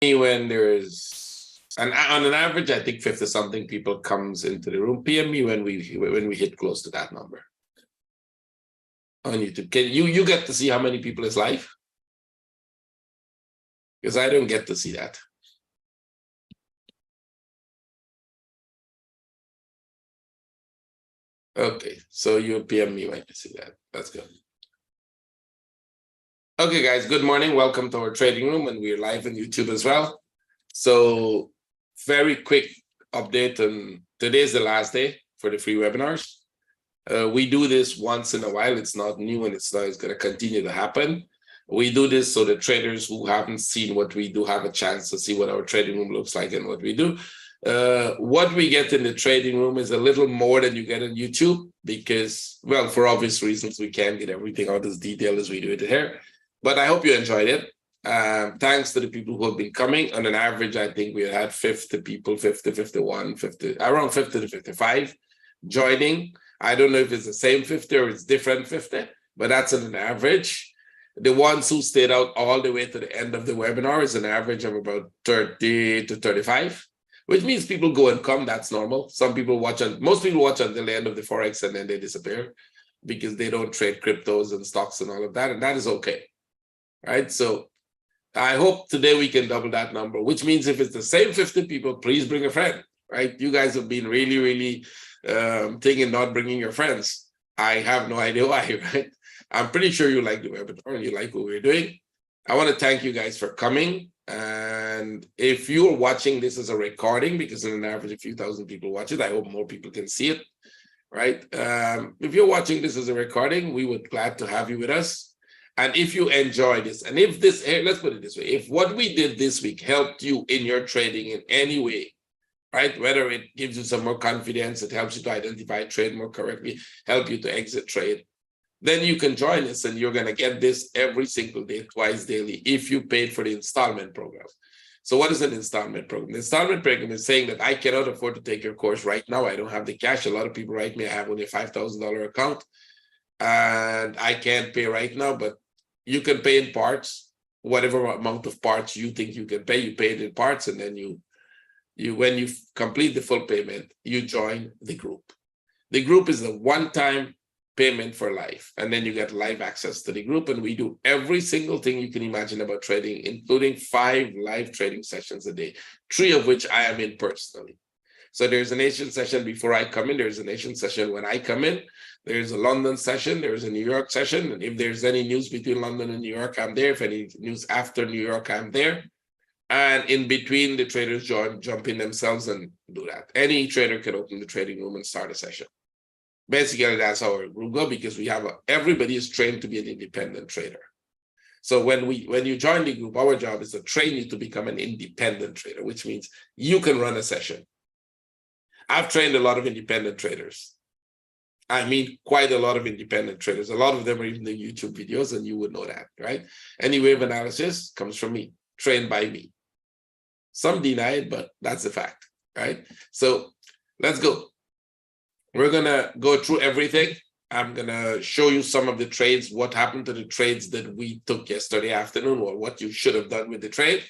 when there's on an average, I think 50 something people comes into the room. PM me when we hit close to that number on YouTube. Can you get to see how many people is live? Because I don't get to see that. Okay, so you PM me when you see that. That's good. Okay, guys, good morning. Welcome to our trading room, and we're live on YouTube as well. So very quick update, and today's the last day for the free webinars. We do this once in a while. It's not new, and it's going to continue to happen. We do this so the traders who haven't seen what we do have a chance to see what our trading room looks like and what we do. What we get in the trading room is a little more than you get on YouTube because, well, for obvious reasons, we can't get everything out as detailed as we do it here. But I hope you enjoyed it. Thanks to the people who have been coming. On an average, I think we had 50 people, 50, 51, 50, around 50 to 55 joining. I don't know if it's the same 50 or it's different 50, but that's an average. The ones who stayed out all the way to the end of the webinar is an average of about 30 to 35, which means people go and come. That's normal. Some people watch, most people watch until the end of the Forex and then they disappear because they don't trade cryptos and stocks and all of that, and that is okay. Right, so I hope today we can double that number, which means if it's the same 50 people, please bring a friend, right? You guys have been really thinking not bringing your friends. I have no idea why, right? I'm pretty sure you like the webinar and you like what we're doing. I want to thank you guys for coming. And if you're watching this as a recording, because on an average a few thousand people watch it, I hope more people can see it, right? If you're watching this as a recording, we would glad to have you with us. And if you enjoy this, and if this, let's put it this way, if what we did this week helped you in your trading in any way, right? Whether it gives you some more confidence, it helps you to identify trade more correctly, help you to exit trade, then you can join us and you're going to get this every single day, twice daily, if you paid for the installment program. So what is an installment program? The installment program is saying that I cannot afford to take your course right now. I don't have the cash. A lot of people write me, I have only a $5,000 account and I can't pay right now, but you can pay in parts, whatever amount of parts you think you can pay, you pay it in parts, and then you when you complete the full payment, you join the group. The group is a one-time payment for life, and then you get live access to the group, and we do every single thing you can imagine about trading, including 5 live trading sessions a day, 3 of which I am in personally. So there's a nation session before I come in, there's a nation session when I come in, there's a London session, there's a New York session, and if there's any news between London and New York, I'm there. If any news after New York, I'm there. And in between, the traders jump in themselves and do that. Any trader can open the trading room and start a session. Basically, that's how our group goes, because we have everybody is trained to be an independent trader. So when you join the group, our job is to train you to become an independent trader, which means you can run a session. I've trained a lot of independent traders. I mean, quite a lot of independent traders. A lot of them are even in YouTube videos, and you would know that, right? Any wave analysis comes from me, trained by me. Some deny it, but that's a fact, right? So let's go. We're going to go through everything. I'm going to show you some of the trades, what happened to the trades that we took yesterday afternoon, or what you should have done with the trade.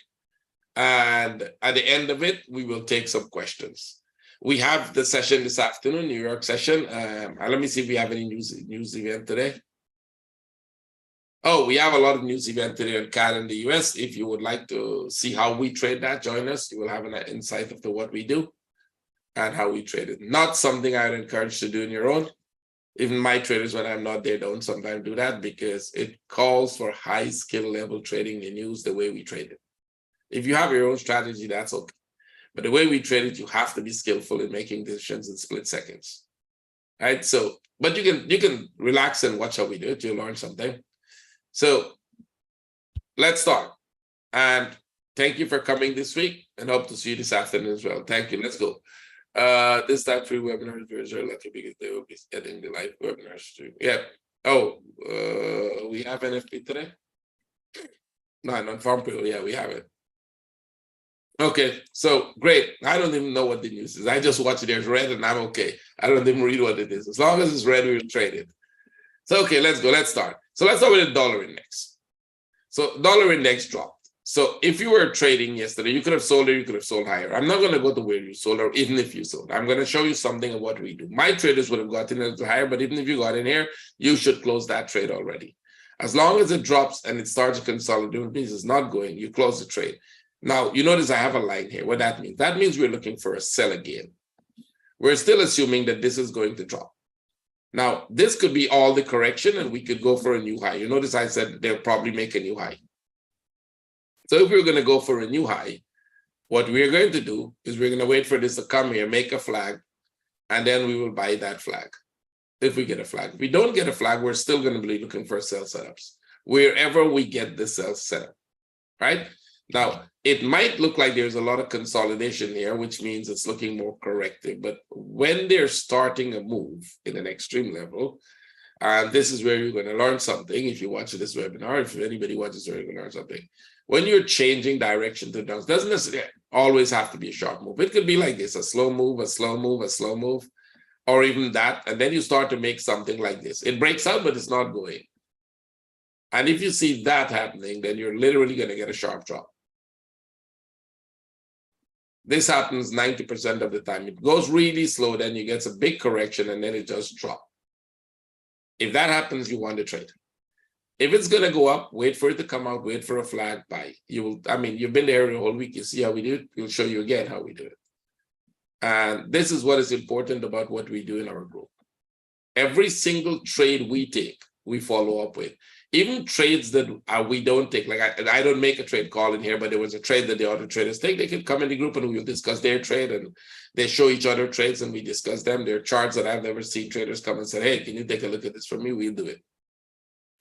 And at the end of it, we will take some questions. We have the session this afternoon, New York session. Let me see if we have any news event today. Oh, we have a lot of news event today on Canada and the US. If you would like to see how we trade that, join us. You will have an insight into what we do and how we trade it. Not something I would encourage to do on your own. Even my traders, when I'm not there, don't sometimes do that because it calls for high skill level trading in news the way we trade it. If you have your own strategy, that's okay. But the way we trade it, you have to be skillful in making decisions in split seconds, right? So, but you can relax and watch how we do it. You'll learn something. So let's start. And thank you for coming this week, and hope to see you this afternoon as well. Thank you. Let's go. This time free webinar is very lucky because they will be getting the live webinars too. Yeah. Oh, we have NFP today? No, non-farm payroll. Yeah, we have it. Okay, so great. I don't even know what the news is. I just watch it. There's red and I'm okay. I don't even read what it is. As long as it's red, we'll trade it. So, okay, let's go. Let's start. So let's start with the dollar index. So dollar index dropped. So if you were trading yesterday, you could have sold or you could have sold higher. I'm not going to go to where you sold or even if you sold. I'm going to show you something of what we do. My traders would have gotten a little higher, but even if you got in here, you should close that trade already. As long as it drops and it starts to consolidate, it means it's not going, you close the trade. Now, you notice I have a line here. What that means? That means we're looking for a sell again. We're still assuming that this is going to drop. Now, this could be all the correction and we could go for a new high. You notice I said they'll probably make a new high. So if we're going to go for a new high, what we're going to do is we're going to wait for this to come here, make a flag, and then we will buy that flag if we get a flag. If we don't get a flag, we're still going to be looking for sell setups wherever we get the sell setup, right? Now, it might look like there's a lot of consolidation here, which means it's looking more corrective. But when they're starting a move in an extreme level, and this is where you're going to learn something if you watch this webinar, if anybody watches, you're going to learn something. When you're changing direction to down, doesn't necessarily always have to be a sharp move. It could be like this, a slow move, a slow move, a slow move, or even that. And then you start to make something like this. It breaks out, but it's not going. And if you see that happening, then you're literally going to get a sharp drop. This happens 90% of the time. It goes really slow, then you get a big correction, and then it just drops. If that happens, you want to trade. If it's going to go up, wait for it to come out, wait for a flag, buy. You will, I mean, you've been there the whole week. You see how we do it. We'll show you again how we do it. And this is what is important about what we do in our group. Every single trade we take, we follow up with. Even trades that we don't take, like I don't make a trade call in here, but there was a trade that the other traders take. They can come in the group and we'll discuss their trade, and they show each other trades and we discuss them. There are charts that I've never seen traders come and say, hey, can you take a look at this for me? We'll do it.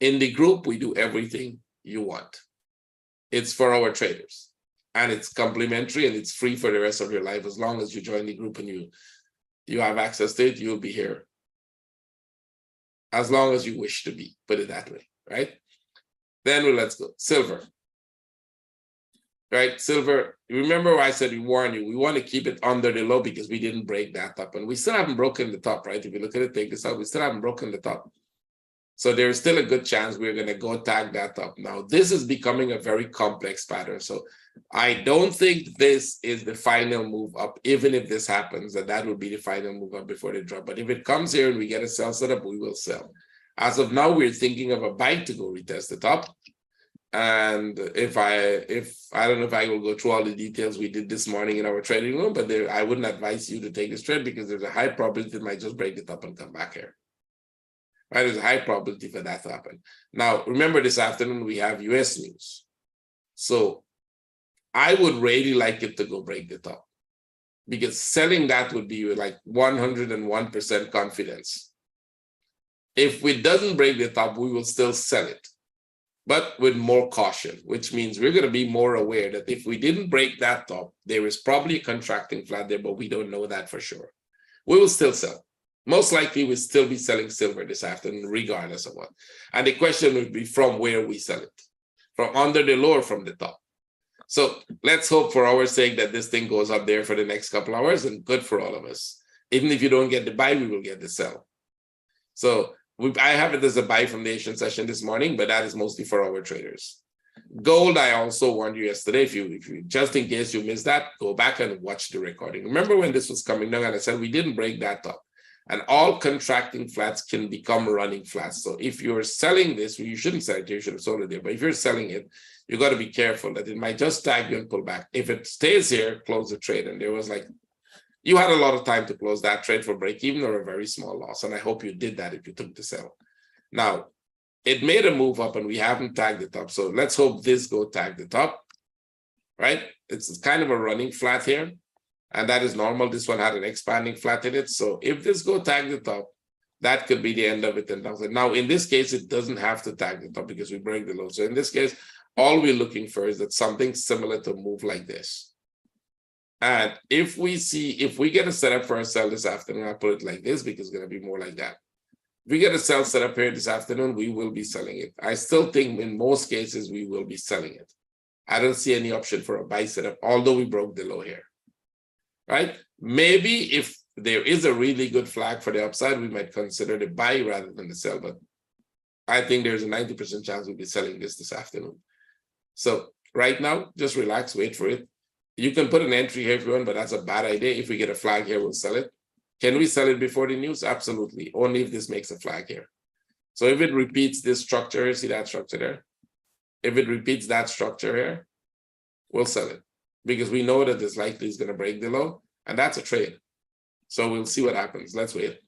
In the group, we do everything you want. It's for our traders, and it's complimentary and it's free for the rest of your life. As long as you join the group and you have access to it, you'll be here. As long as you wish to be, put it that way, right? Then let's go. Silver. Right? Silver, remember I said we warn you, we want to keep it under the low because we didn't break that up. And we still haven't broken the top, right? If you look at it, take this out, we still haven't broken the top. So there's still a good chance we're going to go tag that up. Now, this is becoming a very complex pattern. So I don't think this is the final move up, even if this happens, that would be the final move up before they drop. But if it comes here and we get a sell setup, we will sell. As of now, we're thinking of a buy to go retest the top. And if I don't know if I will go through all the details we did this morning in our trading room, but I wouldn't advise you to take this trade because there's a high probability it might just break it up and come back here. Right, there's a high probability for that to happen. Now, remember this afternoon we have US news. So I would really like it to go break the top because selling that would be like 101% confidence. If it doesn't break the top, we will still sell it, but with more caution, which means we're going to be more aware that if we didn't break that top, there is probably a contracting flat there, but we don't know that for sure. We will still sell. Most likely we'll still be selling silver this afternoon, regardless of what. And the question would be from where we sell it, from under the low or from the top. So let's hope for our sake that this thing goes up there for the next couple hours, and good for all of us. Even if you don't get the buy, we will get the sell. So I have it as a buy from the Asian session this morning, but that is mostly for our traders. Gold, I also warned you yesterday, if you just in case you missed that, go back and watch the recording. Remember when this was coming down and I said we didn't break that top. And all contracting flats can become running flats. So if you're selling this, well, you shouldn't sell it, you should have sold it there. But if you're selling it, you got to be careful that it might just tag you and pull back. If it stays here, close the trade. And there was like, you had a lot of time to close that trade for break even or a very small loss. And I hope you did that if you took the sell. Now, it made a move up and we haven't tagged the top. So let's hope this go tag the top, right? It's kind of a running flat here. And that is normal. This one had an expanding flat in it. So if this go tag the top, that could be the end of it. And now, in this case, it doesn't have to tag the top because we break the low. So in this case, all we're looking for is that something similar to move like this. And if we get a setup for a sell this afternoon, I'll put it like this because it's going to be more like that. If we get a sell setup here this afternoon, we will be selling it. I still think in most cases, we will be selling it. I don't see any option for a buy setup, although we broke the low here. Right? Maybe if there is a really good flag for the upside, we might consider the buy rather than the sell. But I think there's a 90% chance we'll be selling this afternoon. So right now, just relax, wait for it. You can put an entry here if you want, but that's a bad idea. If we get a flag here, we'll sell it. Can we sell it before the news? Absolutely. Only if this makes a flag here. So if it repeats this structure, see that structure there? If it repeats that structure here, we'll sell it because we know that this likely is going to break the low, and that's a trade. So we'll see what happens. Let's wait.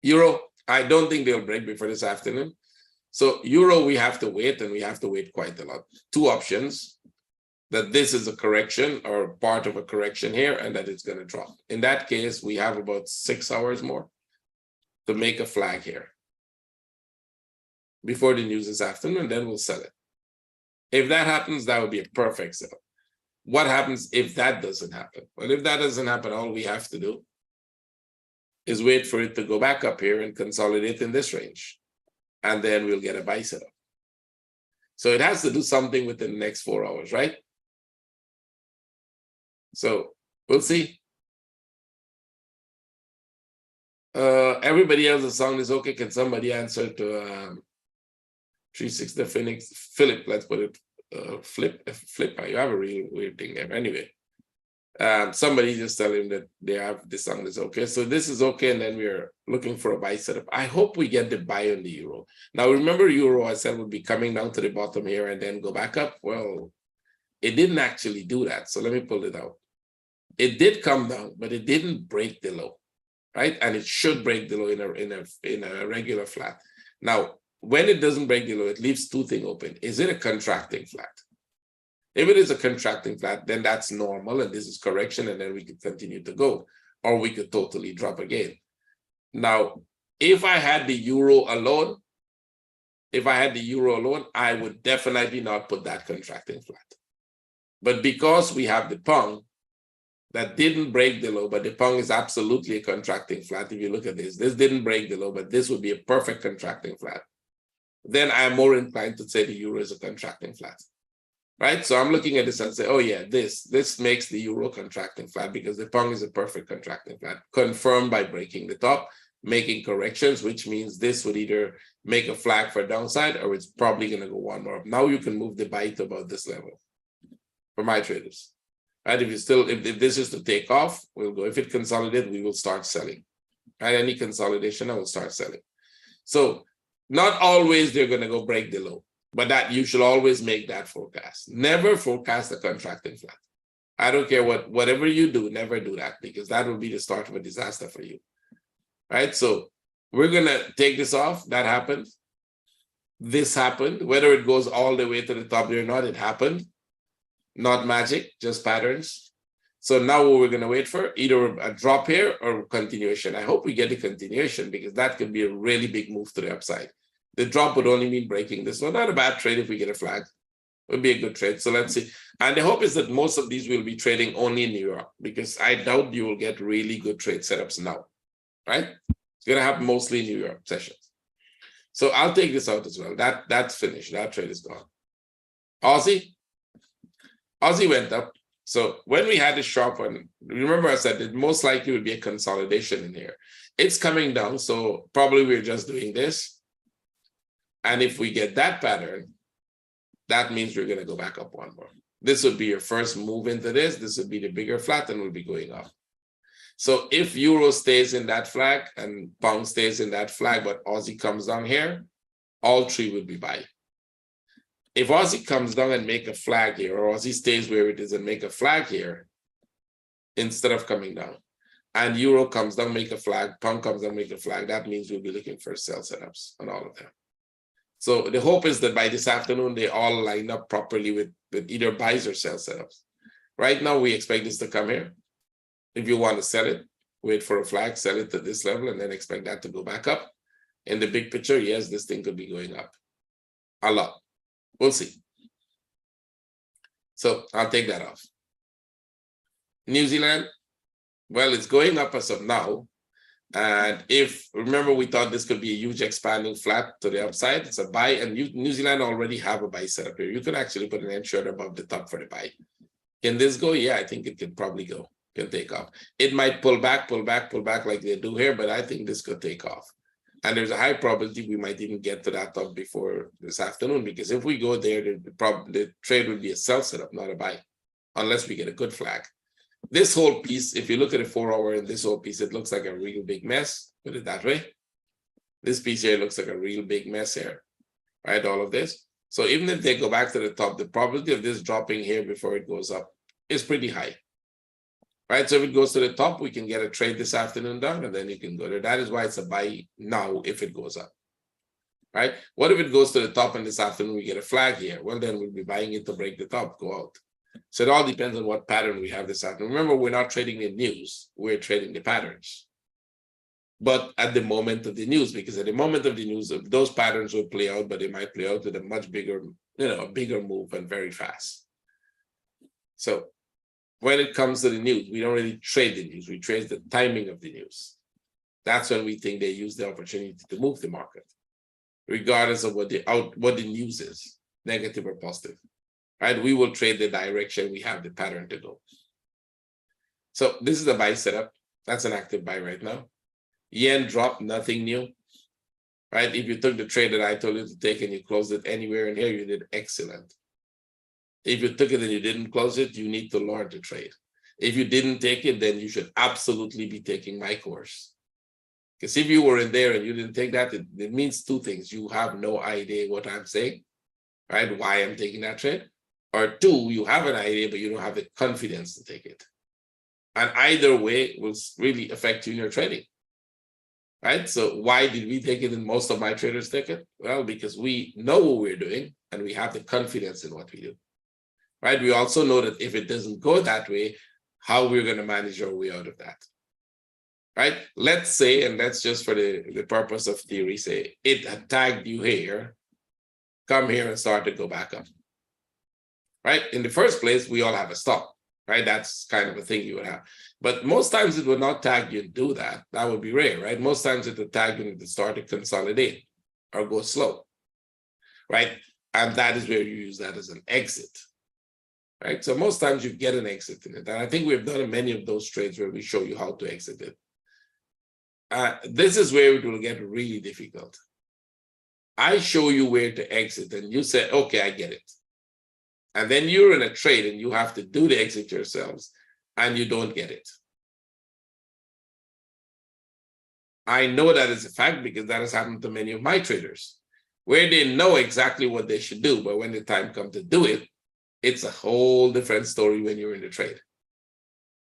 Euro, I don't think they'll break before this afternoon. So Euro, we have to wait, and we have to wait quite a lot. Two options, that this is a correction or part of a correction here, and that it's going to drop. In that case, we have about 6 hours more to make a flag here before the news this afternoon, and then we'll sell it. If that happens, that would be a perfect sell. What happens if that doesn't happen? Well, if that doesn't happen, all we have to do is wait for it to go back up here and consolidate in this range. And then we'll get a buy setup. So it has to do something within the next 4 hours, right? So we'll see. Everybody else's sound is okay. Can somebody answer to 360 Phoenix? Philip, let's put it. Flip. You have a real weird thing there. Anyway, somebody just tell him that they have this sound is okay. So this is okay, and then we're looking for a buy setup. I hope we get the buy on the euro. Now remember, euro I said would be coming down to the bottom here and then go back up. Well, it didn't actually do that. So let me pull it out. It did come down, but it didn't break the low, right? And it should break the low in a regular flat. Now, when it doesn't break the low, it leaves two things open. Is it a contracting flat? If it is a contracting flat, then that's normal, and this is correction, and then we could continue to go, or we could totally drop again. Now, if I had the euro alone, I would definitely not put that contracting flat. But because we have the pound that didn't break the low, but the pound is absolutely a contracting flat. If you look at this didn't break the low, but this would be a perfect contracting flat. Then I'm more inclined to say the euro is a contracting flat, right? So I'm looking at this and say, oh yeah, this makes the euro contracting flat because the pound is a perfect contracting flat, confirmed by breaking the top, making corrections, which means this would either make a flag for downside or it's probably going to go one more up. Now you can move the buy to about this level for my traders, right? If this is to take off, we'll go. If it consolidates, we will start selling. At any consolidation, I will start selling. So not always they're going to go break the low, but that you should always make that forecast. Never forecast a contracting flat. I don't care whatever you do, never do that, because that will be the start of a disaster for you, right? So we're going to take this off. That happened. This happened. Whether it goes all the way to the top or not, it happened. Not magic, just patterns. So now what we're going to wait for, either a drop here or continuation. I hope we get the continuation because that could be a really big move to the upside. The drop would only mean breaking this one. Not a bad trade if we get a flag. It would be a good trade. So let's see. And the hope is that most of these will be trading only in New York because I doubt you will get really good trade setups now, right? It's going to happen mostly in New York sessions. So I'll take this out as well. That's finished. That trade is gone. Aussie went up. So when we had the sharp one, remember I said it most likely would be a consolidation in here. It's coming down, so probably we're just doing this. And if we get that pattern, that means we're going to go back up one more. This would be your first move into this. This would be the bigger flat and we'll be going up. So if euro stays in that flag and pound stays in that flag, but Aussie comes down here, all three would be buy. If Aussie comes down and make a flag here, or Aussie stays where it is and make a flag here, instead of coming down, and euro comes down, make a flag, pound comes down, make a flag, that means we'll be looking for sell setups on all of them. So the hope is that by this afternoon, they all line up properly with either buys or sell setups. Right now, we expect this to come here. If you want to sell it, wait for a flag, sell it to this level, and then expect that to go back up. In the big picture, yes, this thing could be going up a lot. We'll see. So I'll take that off. New Zealand, well, it's going up as of now. And remember, we thought this could be a huge expanding flat to the upside. It's a buy, and New Zealand already have a buy setup here. You could actually put an entry above the top for the buy. Can this go? Yeah, I think it could probably go. Can take off. It might pull back like they do here, but I think this could take off. And there's a high probability we might even get to that top before this afternoon, because if we go there, the trade would be a sell setup, not a buy, unless we get a good flag. This whole piece, if you look at a 4-hour and this whole piece, it looks like a real big mess. Put it that way. This piece here looks like a real big mess here, right? All of this. So even if they go back to the top, the probability of this dropping here before it goes up is pretty high, right? So if it goes to the top, we can get a trade this afternoon done, and then you can go there. That is why it's a buy now if it goes up, right? What if it goes to the top and this afternoon we get a flag here? Well, then we'll be buying it to break the top, go out. So it all depends on what pattern we have this afternoon. Remember, we're not trading the news, we're trading the patterns. But at the moment of the news, because at the moment of the news, those patterns will play out, but they might play out with a much bigger, a bigger move and very fast. So when it comes to the news, we don't really trade the news, we trade the timing of the news. That's when we think they use the opportunity to move the market, regardless of what the news is, negative or positive. Right? We will trade the direction we have the pattern to go. So this is a buy setup. That's an active buy right now. Yen dropped, nothing new, right? If you took the trade that I told you to take and you closed it anywhere in here, you did excellent. If you took it and you didn't close it, you need to learn to trade. If you didn't take it, then you should absolutely be taking my course. Because if you were in there and you didn't take that, it means two things. You have no idea what I'm saying, right? Why I'm taking that trade. Or two, you have an idea, but you don't have the confidence to take it. And either way will really affect you in your trading. Right? So why did we take it and most of my traders take it? Well, because we know what we're doing and we have the confidence in what we do. Right? We also know that if it doesn't go that way, how we're going to manage our way out of that. Right? Let's say, and that's just for the purpose of theory, say it had tagged you here, come here and start to go back up. Right? In the first place, we all have a stop. Right? That's kind of a thing you would have. But most times it would not tag you to do that. That would be rare, right? Most times it would tag you to start to consolidate or go slow, right? And that is where you use that as an exit, right? So most times you get an exit in it. And I think we've done many of those trades where we show you how to exit it. This is where it will get really difficult. I show you where to exit and you say, okay, I get it. And then you're in a trade and you have to do the exit yourselves. And you don't get it. I know that is a fact because that has happened to many of my traders, where they know exactly what they should do, but when the time comes to do it, it's a whole different story when you're in the trade.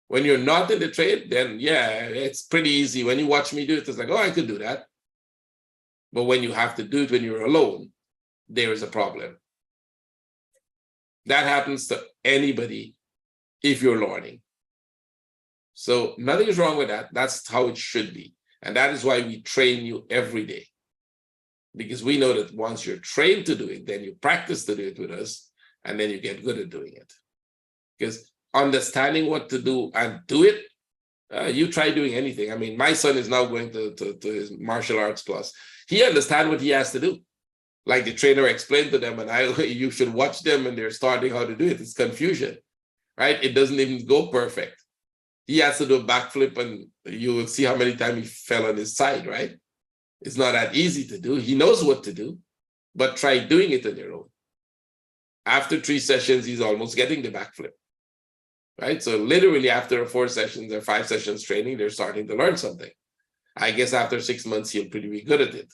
When you're not in the trade, then yeah, it's pretty easy. When you watch me do it, it's like, oh, I could do that. But when you have to do it when you're alone, there is a problem. That happens to anybody if you're learning. So nothing is wrong with that. That's how it should be. And that is why we train you every day. Because we know that once you're trained to do it, then you practice to do it with us, and then you get good at doing it. Because understanding what to do and do it, you try doing anything. I mean, my son is now going to his martial arts class. He understands what he has to do. Like the trainer explained to them, and you should watch them and they're starting how to do it. It's confusion, right? It doesn't even go perfect. He has to do a backflip and you will see how many times he fell on his side, right? It's not that easy to do. He knows what to do, but try doing it on your own. After 3 sessions, he's almost getting the backflip, right? So literally after 4 sessions or 5 sessions training, they're starting to learn something. I guess after 6 months, he'll be good at it,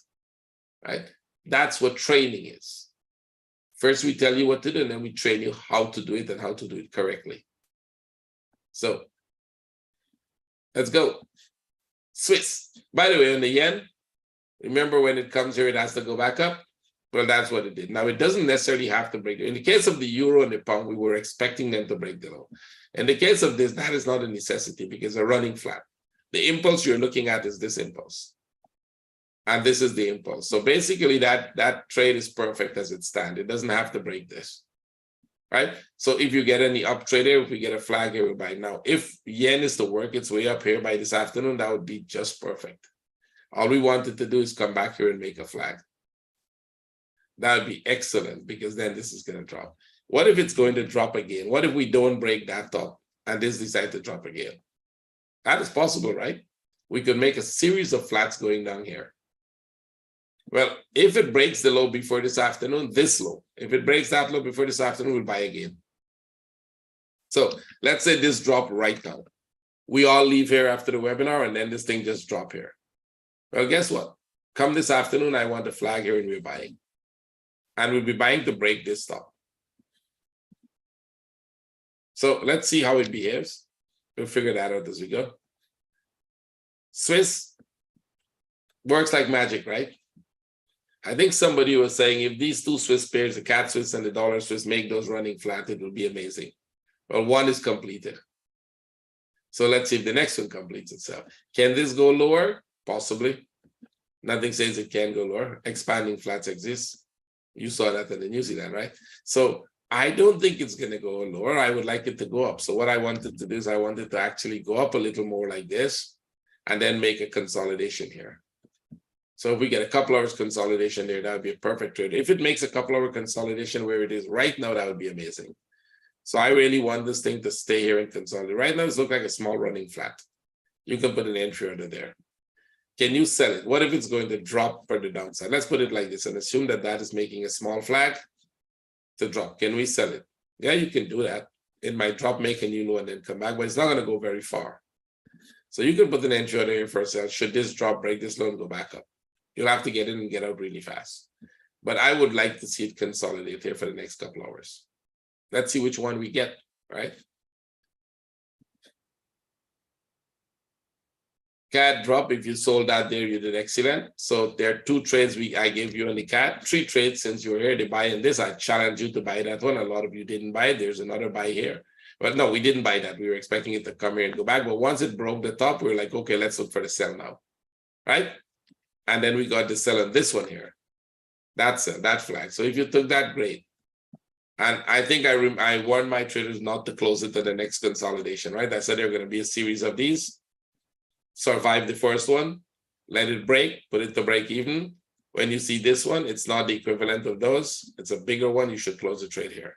right? That's what training is. First, we tell you what to do, and then we train you how to do it and how to do it correctly. So let's go. Swiss. By the way, on the yen, remember when it comes here, it has to go back up? Well, that's what it did. Now, it doesn't necessarily have to break. In the case of the euro and the pound, we were expecting them to break the low. In the case of this, that is not a necessity because they're running flat. The impulse you're looking at is this impulse. And this is the impulse. So basically, that trade is perfect as it stands. It doesn't have to break this. Right? So if you get any up trade here, if we get a flag here, we buy. Now, if yen is to work its way up here by this afternoon, that would be just perfect. All we wanted to do is come back here and make a flag. That would be excellent because then this is going to drop. What if it's going to drop again? What if we don't break that top and this decides to drop again? That is possible, right? We could make a series of flats going down here. Well, if it breaks the low before this afternoon, this low. If it breaks that low before this afternoon, we'll buy again. So let's say this drop right now. We all leave here after the webinar and then this thing just drop here. Well, guess what? Come this afternoon, I want a flag here and we're buying. And we'll be buying to break this stop. So let's see how it behaves. We'll figure that out as we go. Swiss works like magic, right? I think somebody was saying if these two Swiss pairs, the CAD Swiss and the dollar Swiss, make those running flat, it will be amazing. Well, one is completed. So let's see if the next one completes itself. Can this go lower? Possibly. Nothing says it can go lower. Expanding flats exist. You saw that in the New Zealand, right? So I don't think it's going to go lower. I would like it to go up. So what I wanted to do is I wanted to actually go up a little more like this and then make a consolidation here. So if we get a couple hours consolidation there, that would be a perfect trade. If it makes a couple hour consolidation where it is right now, that would be amazing. So I really want this thing to stay here and consolidate. Right now, it looks like a small running flat. You can put an entry under there. Can you sell it? What if it's going to drop for the downside? Let's put it like this and assume that that is making a small flag to drop. Can we sell it? Yeah, you can do that. It might drop, make a new low, and then come back, but it's not going to go very far. So you can put an entry under here for a sale. Should this drop, break this low, and go back up? You'll have to get in and get out really fast. But I would like to see it consolidate here for the next couple hours. Let's see which one we get, right? CAD drop, if you sold that there, you did excellent. So there are two trades I gave you on the CAD, 3 trades since you were here to buy in this. I challenge you to buy that one. A lot of you didn't buy it. There's another buy here. But no, we didn't buy that. We were expecting it to come here and go back. But once it broke the top, we were like, okay, let's look for the sell now, right? And then we got the sell on this one here. That's that flag. So if you took that, great. And I think I warned my traders not to close it to the next consolidation, right? I said there are going to be a series of these. Survive the first one, let it break, put it to break even. When you see this one, it's not the equivalent of those. It's a bigger one. You should close the trade here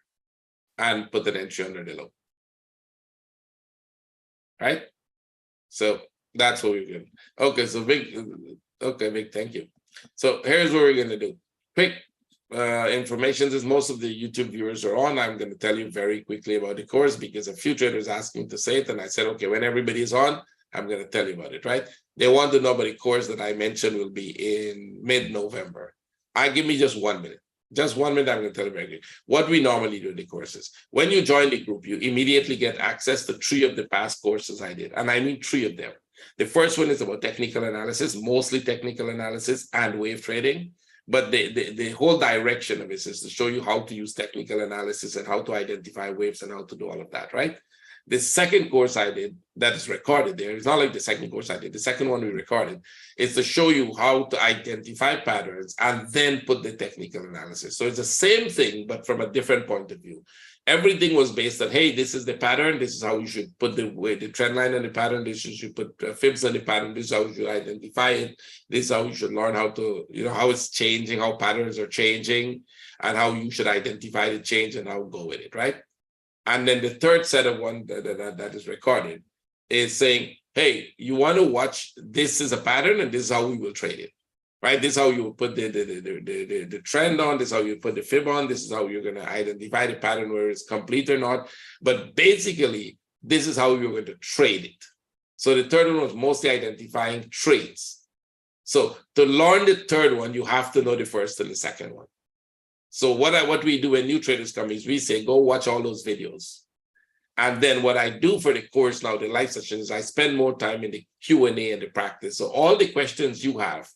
and put an entry under the low. Right? So that's what we're doing. Okay, so Vic, thank you. So here's what we're going to do. Quick information is most of the YouTube viewers are on. I'm going to tell you very quickly about the course because a few traders asked me to say it. And I said, okay, when everybody's on, I'm going to tell you about it, right? They want to know about the course that I mentioned will be in mid-November. Give me just 1 minute. Just 1 minute, I'm going to tell you very quickly. What we normally do in the courses. When you join the group, you immediately get access to 3 of the past courses I did. And I mean 3 of them. The first one is about technical analysis, mostly technical analysis and wave trading. But the whole direction of it is to show you how to use technical analysis and how to identify waves and how to do all of that, right? The second course I did that is recorded there, it's not like the second course I did, the second one we recorded, is to show you how to identify patterns and then put the technical analysis. So it's the same thing, but from a different point of view. Everything was based on, hey, this is the pattern, this is how you should put the trend line on the pattern, this is you should put fibs on the pattern, this is how you should identify it, this is how you should learn how to, how it's changing, how patterns are changing, and how you should identify the change and how to go with it, right? And then the third set of one that is recorded is saying, hey, you want to watch, this is a pattern and this is how we will trade it, right? This is how you will put the trend on, this is how you put the fib on, this is how you're going to identify the pattern where it's complete or not. But basically, this is how you're going to trade it. So the third one was mostly identifying trades. So to learn the third one, you have to know the first and the second one. So what we do when new traders come is we say, go watch all those videos. And then what I do for the course now, the live session, is I spend more time in the Q&A and the practice. So all the questions you have,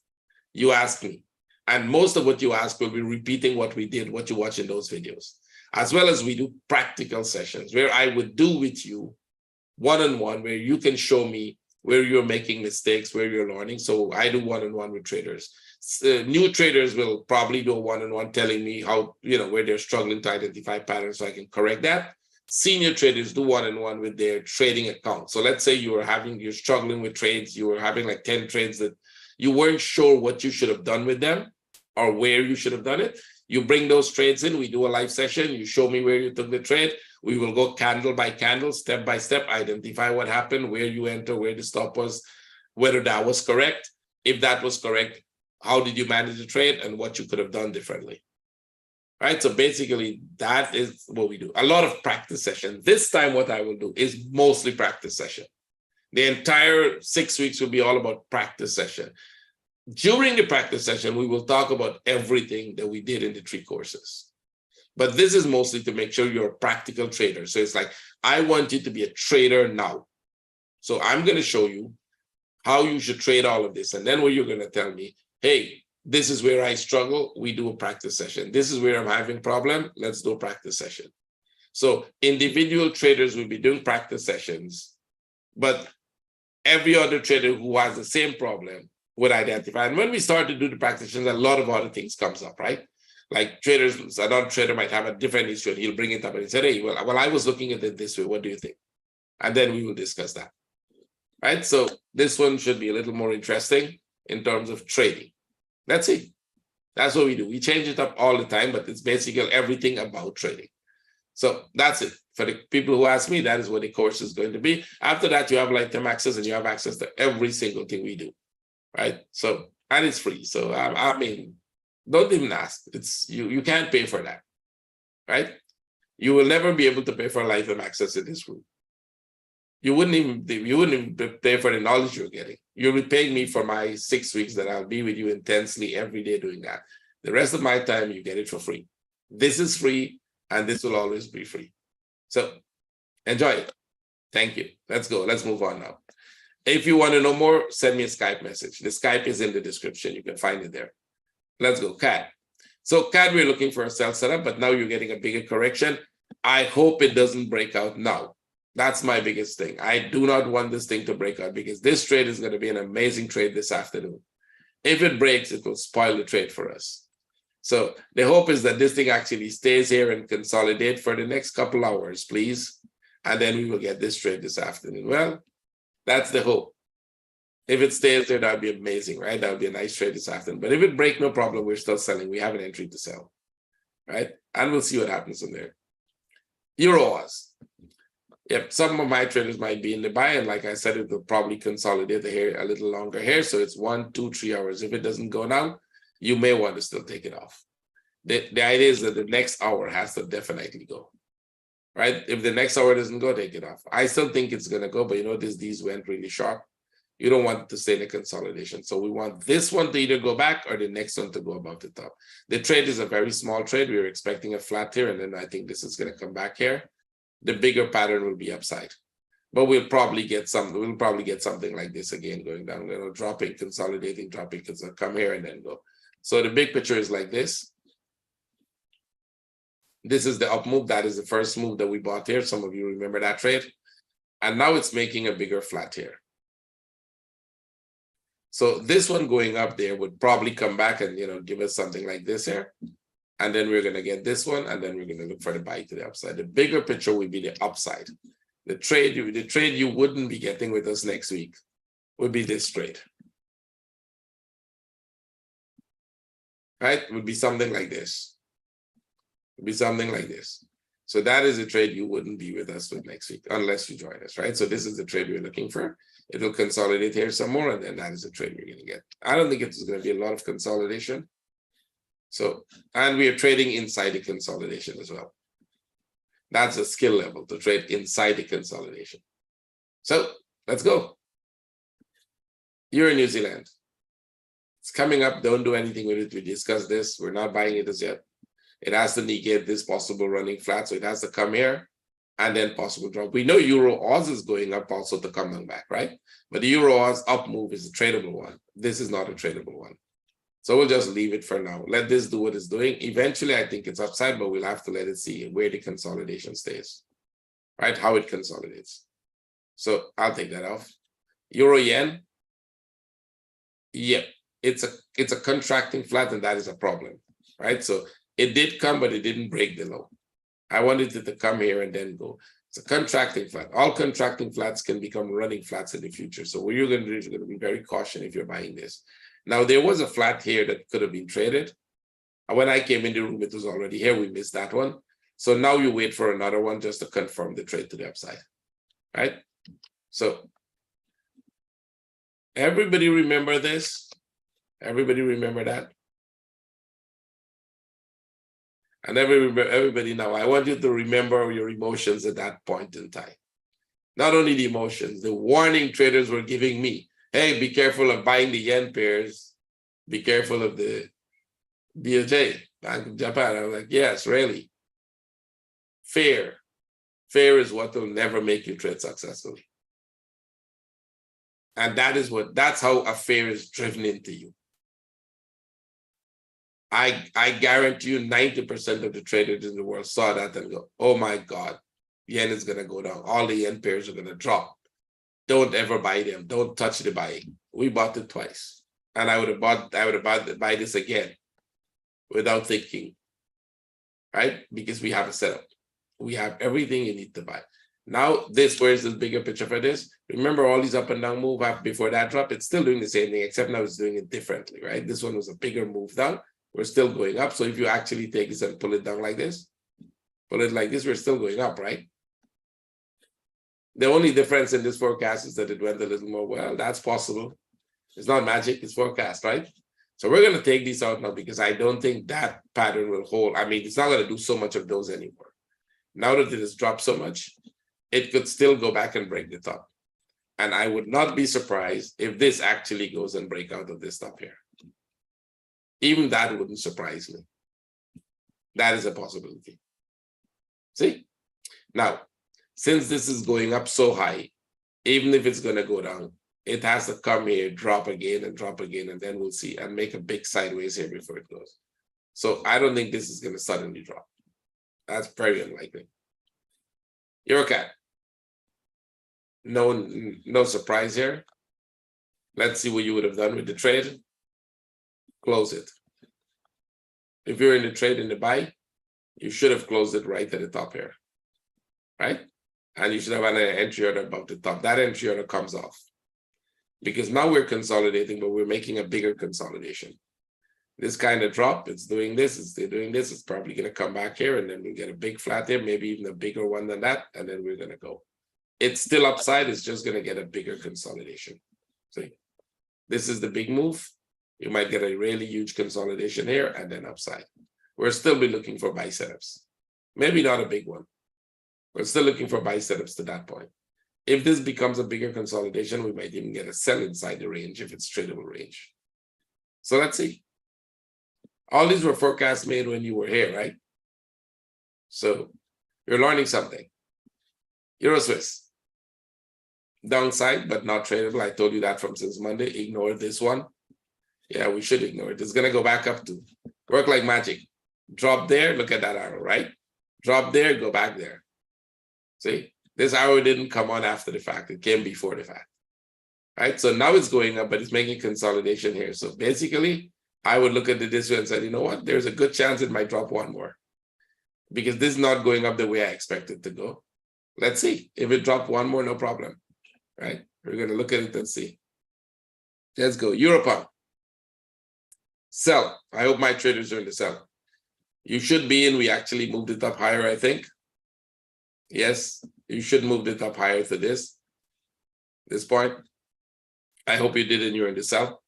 you ask me. And most of what you ask will be repeating what we did, what you watch in those videos. As well as we do practical sessions where I would do with you one-on-one, where you can show me where you're making mistakes, where you're learning. So I do one-on-one with traders. New traders will probably do a one-on-one telling me how, where they're struggling to identify patterns so I can correct that. Senior traders do one-on-one with their trading account. So let's say you're struggling with trades, you were having like 10 trades that you weren't sure what you should have done with them or where you should have done it. You bring those trades in, we do a live session, you show me where you took the trade. We will go candle by candle, step by step, identify what happened, where you enter, where the stop was, whether that was correct. If that was correct, how did you manage the trade, and what you could have done differently. Right? So basically, that is what we do. A lot of practice sessions. This time, what I will do is mostly practice session. The entire 6 weeks will be all about practice session. During the practice session, we will talk about everything that we did in the 3 courses. But this is mostly to make sure you're a practical trader. So it's like, I want you to be a trader now. So I'm going to show you how you should trade all of this. And then what you're going to tell me, hey, this is where I struggle, we do a practice session. This is where I'm having a problem, let's do a practice session. So individual traders will be doing practice sessions, but every other trader who has the same problem would identify. And when we start to do the practice sessions, a lot of other things comes up, right? Like traders, another trader might have a different issue and he'll bring it up and he said, hey, well, I was looking at it this way, what do you think? And then we will discuss that, right? So this one should be a little more interesting in terms of trading. That's it. That's what we do. We change it up all the time, but it's basically everything about trading. So that's it. For the people who ask me, that is what the course is going to be. After that, you have lifetime access and you have access to every single thing we do, right? So, and it's free. So, I mean, don't even ask. It's you can't pay for that, right? You will never be able to pay for lifetime access in this group. You wouldn't even pay for the knowledge you're getting. You'll be paying me for my 6 weeks that I'll be with you intensely every day doing that. The rest of my time, you get it for free. This is free, and this will always be free. So enjoy it. Thank you. Let's go. Let's move on now. If you want to know more, send me a Skype message. The Skype is in the description. You can find it there. Let's go. CAD. So CAD, we're looking for a sell setup, but now you're getting a bigger correction. I hope it doesn't break out now. That's my biggest thing. I do not want this thing to break out because this trade is going to be an amazing trade this afternoon. If it breaks, it will spoil the trade for us. So the hope is that this thing actually stays here and consolidate for the next couple hours, please. And then we will get this trade this afternoon. Well, that's the hope. If it stays there, that would be amazing, right? That would be a nice trade this afternoon. But if it breaks, no problem. We're still selling. We have an entry to sell, right? And we'll see what happens from there. Euros. Yep, some of my traders might be in the buy, and like I said, it will probably consolidate the hair a little longer here. So it's 1, 2, 3 hours. If it doesn't go now, you may want to still take it off. The idea is that the next hour has to definitely go, right? If the next hour doesn't go, take it off. I still think it's going to go, but you know, these went really sharp. You don't want to stay in a consolidation. So we want this one to either go back or the next one to go above the top. The trade is a very small trade. We were expecting a flat here, and then I think this is going to come back here. The bigger pattern will be upside, but we'll probably get something like this again, going down, you know, dropping, consolidating, dropping, come here and then go. So the big picture is like this. This is the up move. That is the first move that we bought here. Some of you remember that trade. And now it's making a bigger flat here. So this one going up there would probably come back and, you know, give us something like this here. And then we're going to get this one, and then we're going to look for the buy to the upside. The bigger picture would be the upside. The trade you wouldn't be getting with us next week would be this trade. Right? It would be something like this. It would be something like this. So that is a trade you wouldn't be with us with next week unless you join us, right? So this is the trade we're looking for. It'll consolidate here some more, and then that is the trade we're going to get. I don't think it's going to be a lot of consolidation. So, and we are trading inside the consolidation as well. That's a skill level to trade inside the consolidation. So let's go. You're in New Zealand. It's coming up. Don't do anything with it. We discussed this. We're not buying it as yet. It has to negate this possible running flat. So it has to come here and then possible drop. We know Euro Oz is going up also to come back, right? But the Euro Oz up move is a tradable one. This is not a tradable one. So we'll just leave it for now. Let this do what it's doing. Eventually, I think it's upside, but we'll have to let it see where the consolidation stays, right? How it consolidates. So I'll take that off. Euro yen. Yep, it's a contracting flat, and that is a problem, right? So it did come, but it didn't break the low. I wanted it to come here and then go. It's a contracting flat. All contracting flats can become running flats in the future. So what you're going to do is you're going to be very cautious if you're buying this. Now, there was a flat here that could have been traded. When I came in the room, it was already here. We missed that one. So now you wait for another one just to confirm the trade to the upside, right? So everybody remember this. Everybody remember that? And everybody now, I want you to remember your emotions at that point in time. Not only the emotions, the warning traders were giving me, hey, be careful of buying the yen pairs. Be careful of the BOJ, Bank of Japan. I was like, yes, really. Fear. Fear is what will never make you trade successfully. And that's how a fear is driven into you. I guarantee you 90% of the traders in the world saw that and go, oh my God, yen is going to go down. All the yen pairs are going to drop. Don't ever buy them. Don't touch the buying. We bought it twice. And I would have buy this again without thinking, right? Because we have a setup. We have everything you need to buy. Now, where's the bigger picture for this? Remember all these up and down move before that drop? It's still doing the same thing, except now it's doing it differently, right? This one was a bigger move down. We're still going up. So if you actually take this and pull it down like this, pull it like this, we're still going up, right? The only difference in this forecast is that it went a little more well. That's possible. It's not magic, it's forecast, right? So we're going to take these out now because I don't think that pattern will hold. I mean, it's not going to do so much of those anymore. Now that it has dropped so much, it could still go back and break the top. And I would not be surprised if this actually goes and break out of this top here. Even that wouldn't surprise me. That is a possibility. See? Now, since this is going up so high, even if it's going to go down, it has to come here, drop again, and then we'll see, and make a big sideways here before it goes. So I don't think this is going to suddenly drop. That's very unlikely. EuroCAD. No surprise here. Let's see what you would have done with the trade. Close it. If you're in the trade in the buy, you should have closed it right at the top here, right? And you should have an entry order above the top. That entry order comes off because now we're consolidating, but we're making a bigger consolidation. This kind of drop, it's doing this, it's still doing this, it's probably going to come back here, and then we'll get a big flat here, maybe even a bigger one than that, and then we're going to go. It's still upside, it's just going to get a bigger consolidation. See, this is the big move. You might get a really huge consolidation here and then upside. We'll still be looking for buy setups. Maybe not a big one. We're still looking for buy setups to that point. If this becomes a bigger consolidation, we might even get a sell inside the range if it's tradable range. So let's see. All these were forecasts made when you were here, right? So you're learning something. Euro Swiss. Downside, but not tradable. I told you that from since Monday. Ignore this one. Yeah, we should ignore it. It's going to go back up to work like magic. Drop there, look at that arrow, right? Drop there, go back there. See, this arrow didn't come on after the fact. It came before the fact, right? So now it's going up, but it's making consolidation here. So basically, I would look at this one and say, you know what? There's a good chance it might drop one more because this is not going up the way I expect it to go. Let's see. If it dropped one more, no problem, right? We're going to look at it and see. Let's go. Europound. Sell. I hope my traders are in the sell. You should be in. We actually moved it up higher, I think. Yes, you should move it up higher to this point. I hope you did and you're in the sell,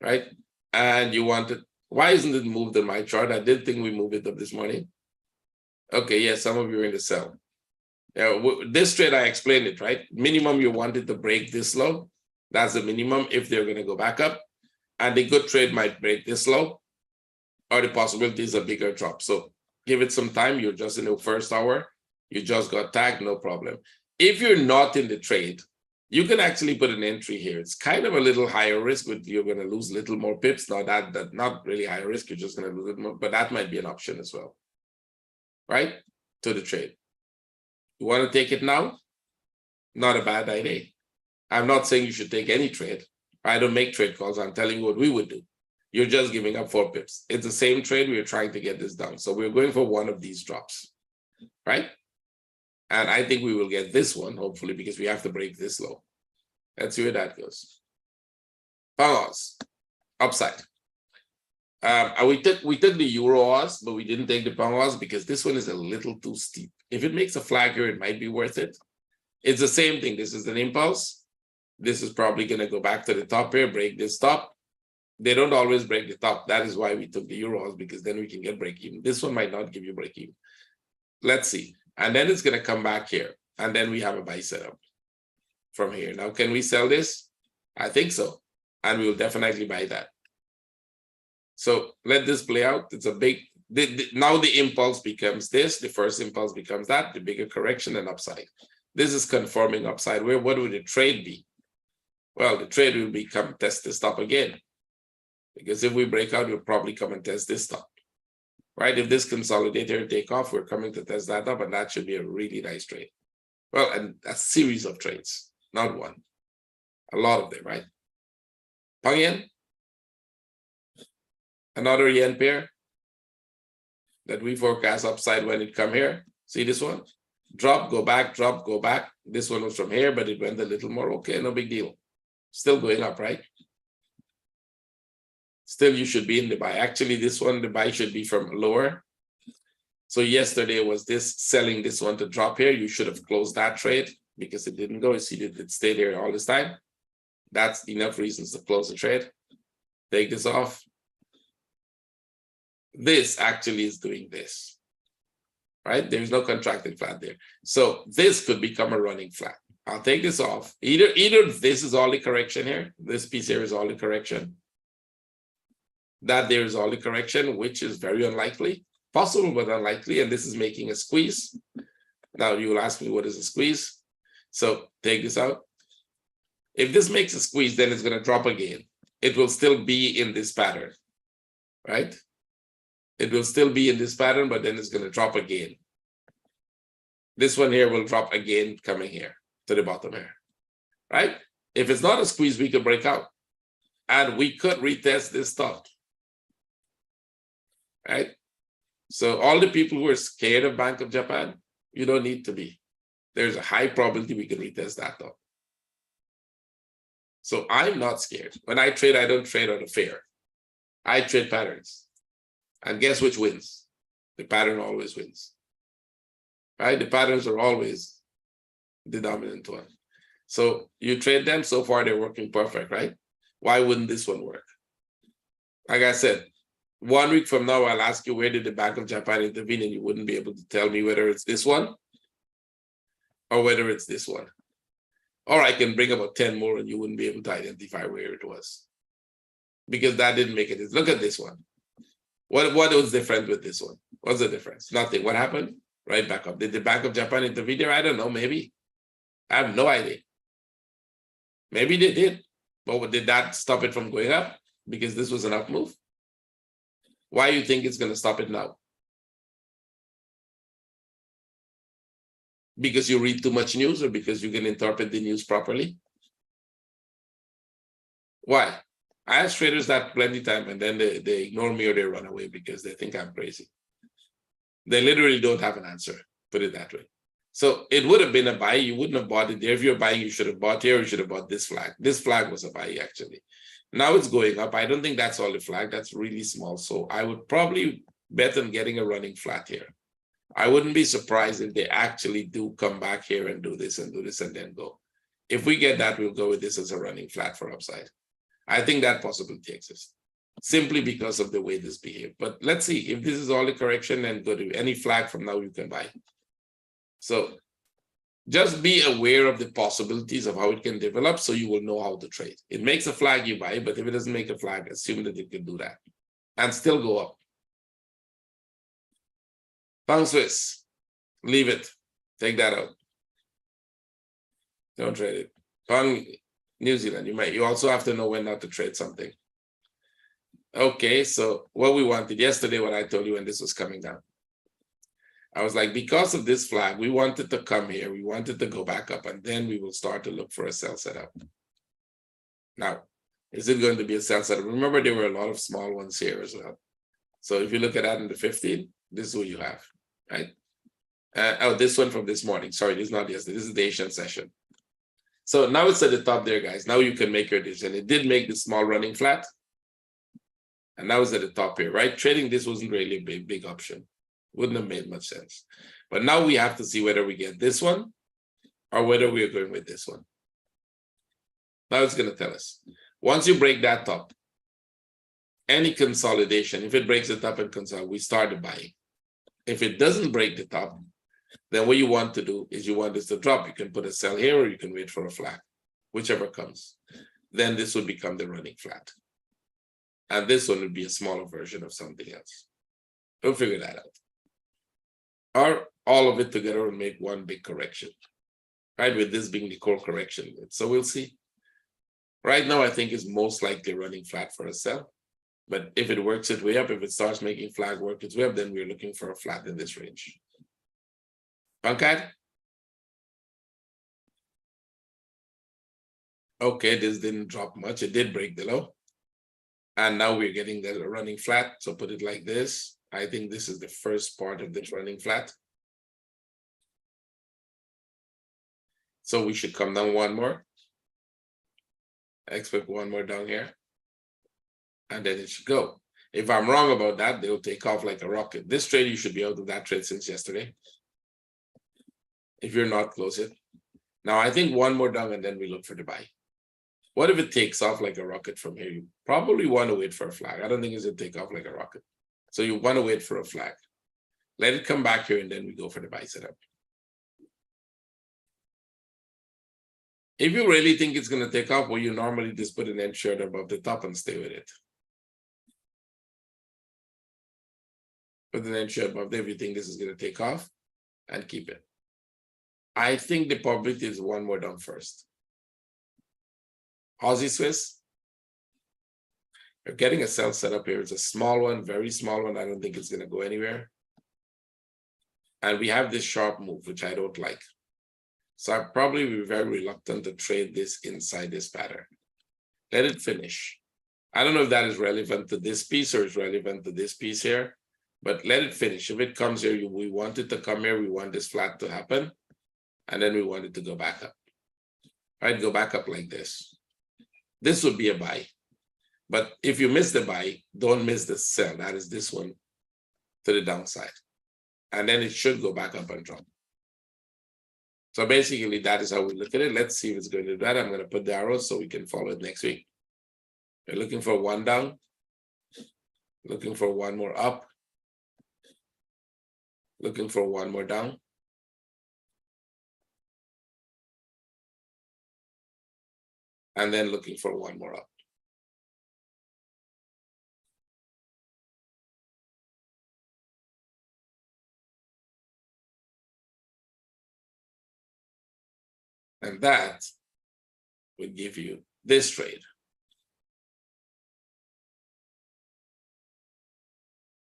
right? And you want it. Why isn't it moved in my chart? I did think we moved it up this morning. Okay, yes, some of you are in the sell. This trade, I explained it, right? Minimum, you wanted to break this low. That's the minimum if they're going to go back up. And the good trade might break this low, or the possibility is a bigger drop. So give it some time. You're just in the first hour. You just got tagged, no problem. If you're not in the trade, you can actually put an entry here. It's kind of a little higher risk, but you're going to lose a little more pips. Now that not really high risk, you're just going to lose it more, but that might be an option as well, right? To the trade. You want to take it now? Not a bad idea. I'm not saying you should take any trade. I don't make trade calls. I'm telling you what we would do. You're just giving up 4 pips. It's the same trade. We're trying to get this down. So we're going for one of these drops, right? And I think we will get this one, hopefully, because we have to break this low. Let's see where that goes. Pounds, upside. We took the Euro Oz, but we didn't take the Pound Oz because this one is a little too steep. If it makes a flag here, it might be worth it. It's the same thing. This is an impulse. This is probably going to go back to the top here, break this top. They don't always break the top. That is why we took the euros, because then we can get break even. This one might not give you break even. Let's see. And then it's going to come back here. And then we have a buy setup from here. Now, can we sell this? I think so. And we will definitely buy that. So let this play out. It's a big, now the impulse becomes this. The first impulse becomes that, the bigger correction and upside. This is confirming upside. Where, what would the trade be? Well, the trade will be come test this stop again. Because if we break out, we'll probably come and test this stop. Right? If this consolidator take off, we're coming to test that up, and that should be a really nice trade. Well, and a series of trades, not one. A lot of them, right? Pang yen. Another yen pair that we forecast upside when it come here. See this one? Drop, go back, drop, go back. This one was from here, but it went a little more. Okay, no big deal. Still going up, right? Still, you should be in the buy. Actually, this one, the buy should be from lower. So yesterday was this selling this one to drop here. You should have closed that trade because it didn't go. You see, it stayed here all this time. That's enough reasons to close the trade. Take this off. This actually is doing this, right? There's no contracted flat there. So this could become a running flat. I'll take this off. Either this is all the correction here. This piece here is all the correction. That there is all the correction, which is very unlikely. Possible, but unlikely. And this is making a squeeze. Now you will ask me, what is a squeeze? So take this out. If this makes a squeeze, then it's going to drop again. It will still be in this pattern, right? It will still be in this pattern, but then it's going to drop again. This one here will drop again, coming here to the bottom here, right? If it's not a squeeze, we could break out. And we could retest this top, right? So all the people who are scared of Bank of Japan, you don't need to be. There's a high probability we can retest that top. So I'm not scared. When I trade, I don't trade on a fear. I trade patterns. And guess which wins? The pattern always wins, right? The patterns are always the dominant one. So you trade them, so far they're working perfect, right? Why wouldn't this one work? Like I said, 1 week from now, I'll ask you, where did the Bank of Japan intervene? And you wouldn't be able to tell me whether it's this one or whether it's this one. Or I can bring about 10 more and you wouldn't be able to identify where it was. Because that didn't make it. Look at this one. What was different with this one? What's the difference? Nothing. What happened? Right back up. Did the Bank of Japan intervene there? I don't know. Maybe. I have no idea. Maybe they did. But did that stop it from going up? Because this was an up move? Why do you think it's going to stop it now? Because you read too much news, or because you can interpret the news properly? Why? I ask traders that plenty of time, and then they ignore me or they run away because they think I'm crazy. They literally don't have an answer, put it that way. So it would have been a buy. You wouldn't have bought it there. If you're buying, you should have bought here, or you should have bought this flag. This flag was a buy, actually. Now it's going up. I don't think that's all the flag. That's really small. So I would probably bet on getting a running flat here. I wouldn't be surprised if they actually do come back here and do this and then go. If we get that, we'll go with this as a running flat for upside. I think that possibility exists simply because of the way this behaved. But let's see if this is all the correction, and go to any flag from now you can buy. So just be aware of the possibilities of how it can develop so you will know how to trade. It makes a flag, you buy, but if it doesn't make a flag, assume that it can do that and still go up. Pound Swiss, leave it. Take that out. Don't trade it. Pound New Zealand, you also have to know when not to trade something. Okay, so what we wanted yesterday, what I told you when this was coming down, I was like, because of this flag, we wanted to come here, we wanted to go back up, and then we will start to look for a sell setup. Now, is it going to be a sell setup? Remember, there were a lot of small ones here as well. So if you look at that in the 15, this is what you have, right? Oh, this one from this morning. Sorry, this is not yesterday. This is the Asian session. So now it's at the top there, guys. Now you can make your decision. It did make the small running flat. And now it's at the top here, right? Trading this wasn't really a big option. Wouldn't have made much sense. But now we have to see whether we get this one or whether we are going with this one. Now it's going to tell us. Once you break that top, any consolidation, if it breaks the top and consolidate, we start to buy. If it doesn't break the top, then what you want to do is you want this to drop. You can put a sell here or you can wait for a flat, whichever comes. Then this would become the running flat. And this one would be a smaller version of something else. We'll figure that out. Or all of it together and make one big correction, right? With this being the core correction. So we'll see. Right now, I think it's most likely running flat for a sell. But if it works its way up, if it starts making flag work its way up, then we're looking for a flat in this range. Okay. Okay, this didn't drop much. It did break the low. And now we're getting the running flat. So put it like this. I think this is the first part of this running flat. So we should come down one more. I expect one more down here. And then it should go. If I'm wrong about that, they'll take off like a rocket. This trade, you should be out of that trade since yesterday. If you're not close yet. Now, I think one more down and then we look for the buy. What if it takes off like a rocket from here? You probably want to wait for a flag. I don't think it's going to take off like a rocket. So you want to wait for a flag. Let it come back here and then we go for the buy setup. If you really think it's going to take off, well, you normally just put an end short above the top and stay with it. Put an end short above there if you think this is going to take off and keep it. I think the probability is one more down first. Aussie Swiss. You're getting a sell set up here. It's a small one, very small one. I don't think it's going to go anywhere. And we have this sharp move, which I don't like. So I'd probably be very reluctant to trade this inside this pattern. Let it finish. I don't know if that is relevant to this piece or is relevant to this piece here, but let it finish. If it comes here, we want it to come here. We want this flat to happen. And then we want it to go back up. All right, go back up like this. This would be a buy. But if you miss the buy, don't miss the sell. That is this one to the downside. And then it should go back up and drop. So basically, that is how we look at it. Let's see if it's going to do that. I'm going to put the arrows so we can follow it next week. We're looking for one down. Looking for one more up. Looking for one more down. And then looking for one more up. And that would give you this trade.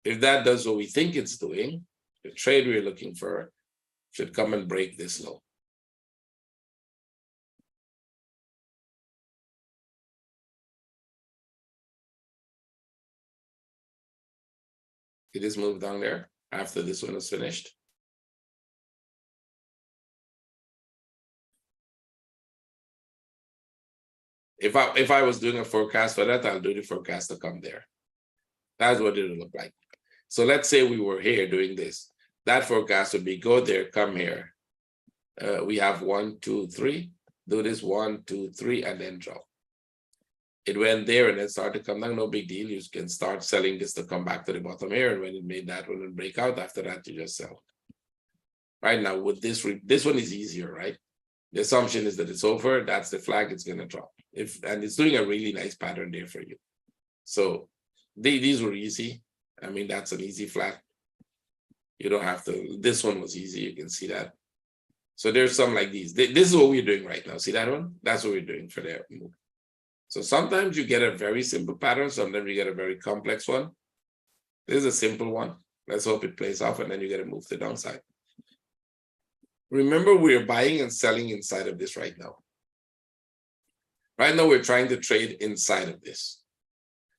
If that does what we think it's doing, the trade we're looking for should come and break this low. It is moved down there after this one is finished. If I was doing a forecast for that, I'll do the forecast to come there. That's what it would look like. So let's say we were here doing this. That forecast would be go there, come here. We have 1, 2, 3. Do this 1, 2, 3, and then drop. It went there and then started to come down. No big deal. You can start selling this to come back to the bottom here. And when it made that one and break out, after that, you just sell. Right now, with this one is easier, right? The assumption is that it's over. That's the flag. It's going to drop. And it's doing a really nice pattern there for you. So these were easy. I mean, that's an easy flat. You don't have to. This one was easy. You can see that. So there's some like these. This is what we're doing right now. See that one? That's what we're doing for their move. So sometimes you get a very simple pattern. Sometimes you get a very complex one. This is a simple one. Let's hope it plays off and then you get to move to the downside. Remember, we're buying and selling inside of this right now. Right now, we're trying to trade inside of this.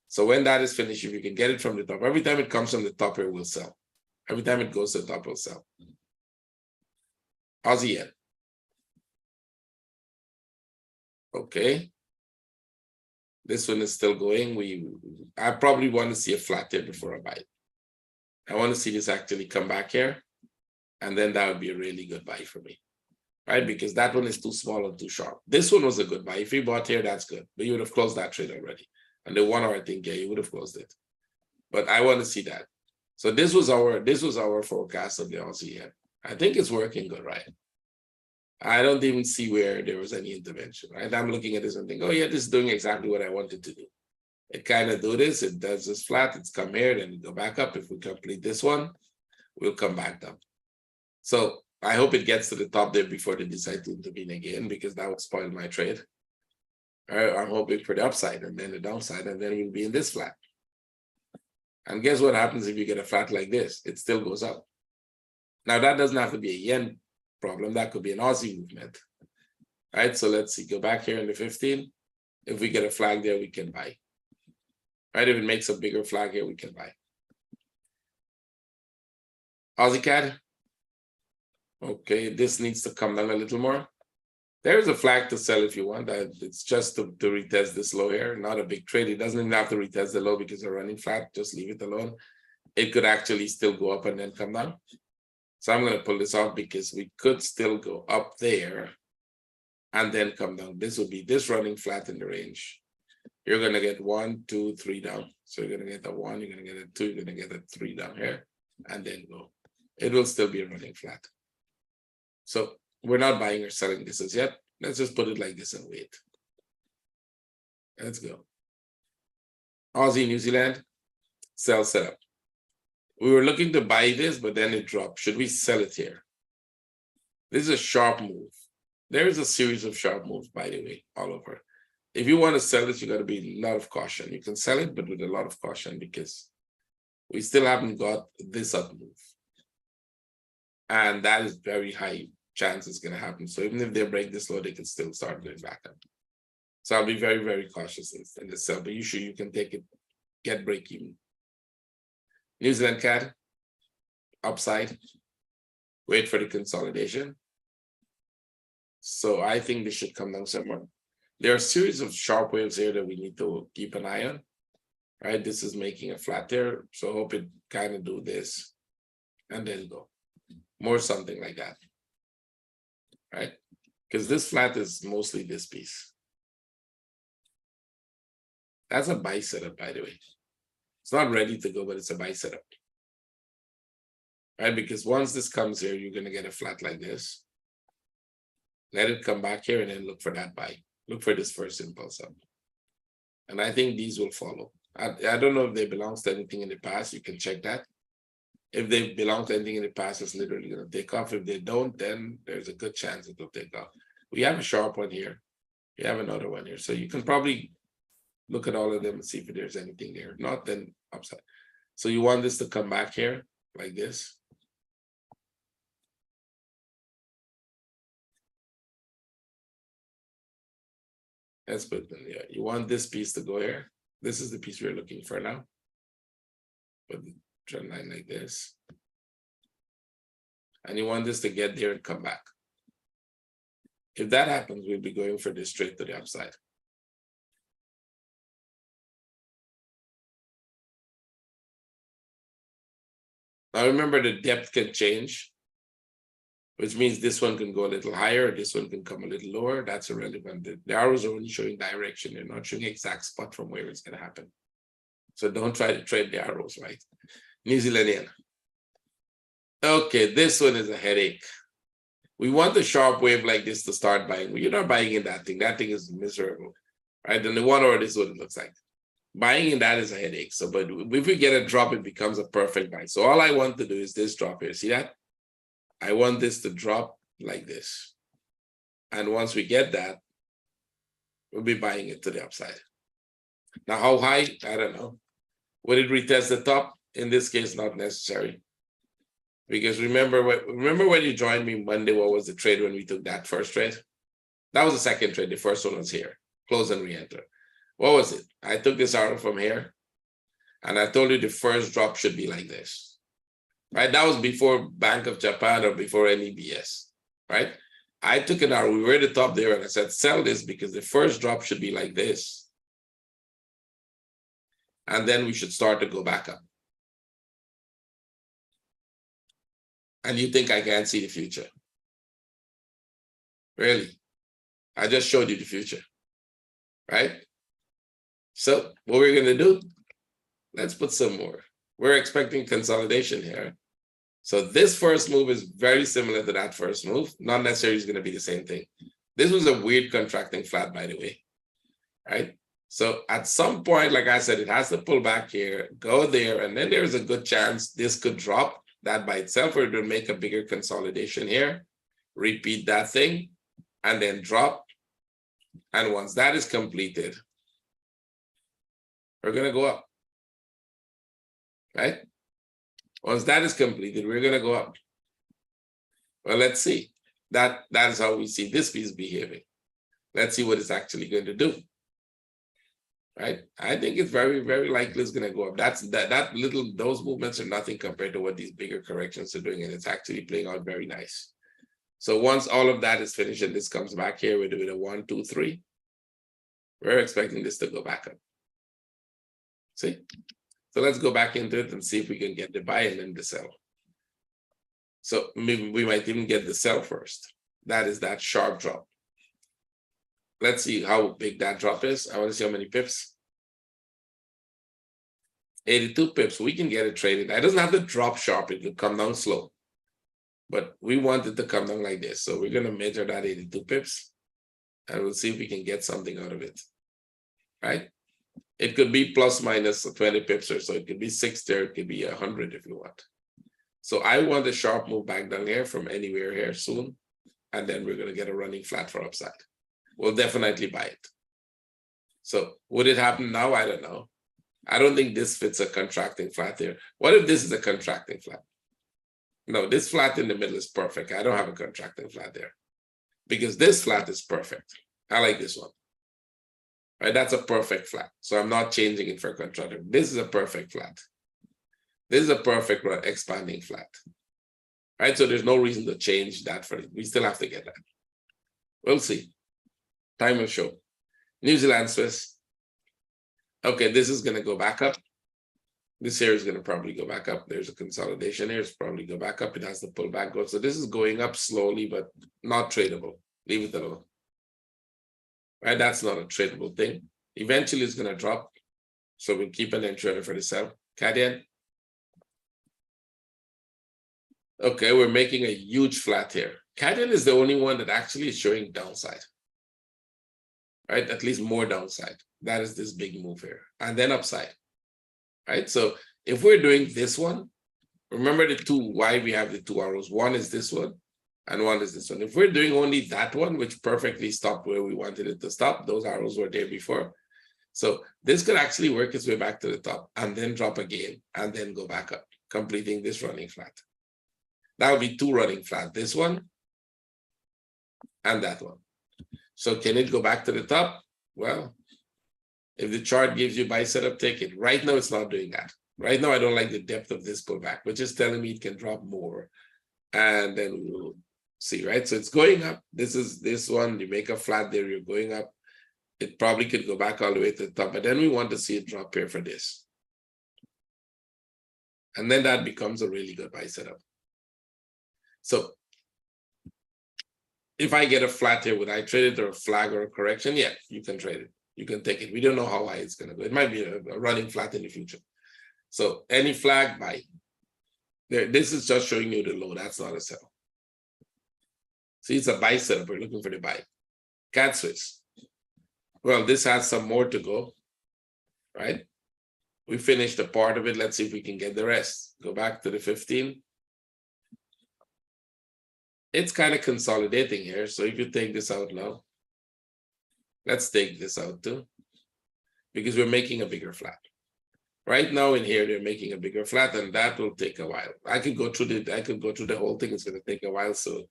So when that is finished, if you can get it from the top, every time it comes from the top here, we'll sell. Every time it goes to the top, we'll sell. Aussie yen. Okay. This one is still going. I probably want to see a flat here before I buy it. I want to see this actually come back here. And then that would be a really good buy for me. Right? Because that one is too small and too sharp. This one was a good buy. If you bought here, that's good. But you would have closed that trade already. And the 1 hour, I think, yeah, you would have closed it. But I want to see that. So this was our forecast of the Aussie yen. I think it's working good, right? I don't even see where there was any intervention, right? I'm looking at this and think, oh yeah, this is doing exactly what I wanted to do. It kind of do this, it does this flat, it's come here, then it go back up. If we complete this one, we'll come back down. So I hope it gets to the top there before they decide to intervene again, because that would spoil my trade. I'm hoping for the upside and then the downside, and then we'll be in this flat. And guess what happens if you get a flat like this? It still goes up. Now that doesn't have to be a yen problem. That could be an Aussie movement. Right, so let's see, go back here in the 15. If we get a flag there, we can buy. Right, if it makes a bigger flag here, we can buy. Aussie CAD. Okay, this needs to come down a little more. There's a flag to sell if you want. It's just to retest this low here, not a big trade. It doesn't even have to retest the low because they're running flat. Just leave it alone. It could actually still go up and then come down. So I'm going to pull this off because we could still go up there and then come down. This would be this running flat in the range. You're going to get 1, 2, 3 down. So you're going to get a 1, you're going to get a 2, you're going to get a 3 down here, and then go. It will still be a running flat. So we're not buying or selling this as yet. Let's just put it like this and wait. Let's go. Aussie, New Zealand, sell setup. We were looking to buy this, but then it dropped. Should we sell it here? This is a sharp move. There is a series of sharp moves, by the way, all over. If you want to sell it, you got to be a lot of caution. You can sell it, but with a lot of caution, because we still haven't got this up move. And that is very high chance it's going to happen. So even if they break this low, they can still start going back up. So I'll be very, very cautious in the sell, but you can take it, get break even. New Zealand CAD, upside, wait for the consolidation. So I think this should come down somewhere. There are a series of sharp waves here that we need to keep an eye on, right? This is making a flat there. So I hope it kind of do this and then go. More something like that, right? Because this flat is mostly this piece. That's a buy setup, by the way. It's not ready to go, but it's a buy setup, right? Because once this comes here, you're going to get a flat like this. Let it come back here and then look for that buy. Look for this first impulse up. And I think these will follow. I don't know if they belong to anything in the past. You can check that. If they belong to anything in the past, it's literally going to take off. If they don't, then there's a good chance it will take off. We have a sharp one here. We have another one here. So you can probably look at all of them and see if there's anything there. If not, then upside. So you want this to come back here like this. Let's put it in there. You want this piece to go here. This is the piece we're looking for now. Put the trend line like this. And you want this to get there and come back. If that happens, we'll be going for this straight to the upside. Now remember, the depth can change, which means this one can go a little higher, this one can come a little lower. That's irrelevant. The arrows are only showing direction. They're not showing exact spot from where it's going to happen. So don't try to trade the arrows, right? New Zealandian. Okay, this one is a headache. We want a sharp wave like this to start buying. You're not buying in that thing. That thing is miserable, right? And the 1 hour, this is what it looks like. Buying in that is a headache. So, but if we get a drop, it becomes a perfect buy. So all I want to do is this drop here. See that? I want this to drop like this. And once we get that, we'll be buying it to the upside. Now, how high? I don't know. Would it retest the top? In this case, not necessary. Because remember when you joined me Monday, what was the trade when we took that first trade? That was the second trade. The first one was here. Close and re-enter. What was it? I took this arrow from here. And I told you the first drop should be like this. Right? That was before Bank of Japan or before any BS. Right? I took an arrow. We were at the top there and I said, sell this because the first drop should be like this. And then we should start to go back up. And you think I can't see the future? Really? I just showed you the future, right? So what we're going to do, let's put some more. We're expecting consolidation here. So this first move is very similar to that first move. Not necessarily is going to be the same thing. This was a weird contracting flat, by the way, right? So at some point, like I said, it has to pull back here, go there, and then there's a good chance this could drop that by itself, or it will make a bigger consolidation here, repeat that thing, and then drop. And once that is completed, we're going to go up, right? Once that is completed, we're going to go up. Well, let's see. That is how we see this piece behaving. Let's see what it's actually going to do. Right? I think it's very, very likely it's going to go up. Those movements are nothing compared to what these bigger corrections are doing, and it's actually playing out very nice. So once all of that is finished and this comes back here, we're doing a 1, 2, 3. We're expecting this to go back up. See? So let's go back into it and see if we can get the buy and then the sell. So maybe we might even get the sell first. That is that sharp drop. Let's see how big that drop is. I want to see how many pips. 82 pips. We can get it traded. It doesn't have to drop sharp. It will come down slow. But we want it to come down like this. So we're going to measure that 82 pips. And we'll see if we can get something out of it. Right? It could be plus minus 20 pips or so. It could be 60 or it could be 100 if you want. So I want a sharp move back down here from anywhere here soon. And then we're going to get a running flat for upside. We'll definitely buy it. So would it happen now? I don't know. I don't think this fits a contracting flat here. What if this is a contracting flat? No, this flat in the middle is perfect. I don't have a contracting flat there because this flat is perfect. I like this one. Right, that's a perfect flat. So I'm not changing it for a contractor. This is a perfect flat. This is a perfect expanding flat. Right, so there's no reason to change that for it. We still have to get that. We'll see. Time will show. New Zealand Swiss. Okay, this is going to go back up. This here is going to probably go back up. There's a consolidation here. It's probably go back up. It has to pull back. So this is going up slowly, but not tradable. Leave it alone. Right, that's not a tradable thing. Eventually, it's going to drop. So we'll keep an entry for the sell. Canadian. Okay, we're making a huge flat here. Canadian is the only one that actually is showing downside. Right, at least more downside. That is this big move here, and then upside. Right, so if we're doing this one, remember the two, why we have the two arrows. One is this one, and one is this one. If we're doing only that one, which perfectly stopped where we wanted it to stop, those arrows were there before. So this could actually work its way back to the top, and then drop again, and then go back up, completing this running flat. That would be two running flat, this one, and that one. So can it go back to the top? Well, if the chart gives you buy setup, take it. Right now, it's not doing that. Right now, I don't like the depth of this pullback, which is telling me it can drop more. And then we'll see, right? So it's going up. This is this one. You make a flat there, you're going up. It probably could go back all the way to the top, but then we want to see it drop here for this. And then that becomes a really good buy setup. So if I get a flat here, would I trade it or a flag or a correction? Yeah, you can trade it. You can take it. We don't know how high it's going to go. It might be a running flat in the future. So any flag, buy. There, this is just showing you the low. That's not a sell. See, it's a buy setup. We're looking for the buy. CAD Swiss. Well, this has some more to go, right? We finished a part of it. Let's see if we can get the rest. Go back to the 15. It's kind of consolidating here. So if you take this out now, let's take this out too, because we're making a bigger flat. Right now in here, they're making a bigger flat, and that will take a while. I could go through the whole thing. It's going to take a while. So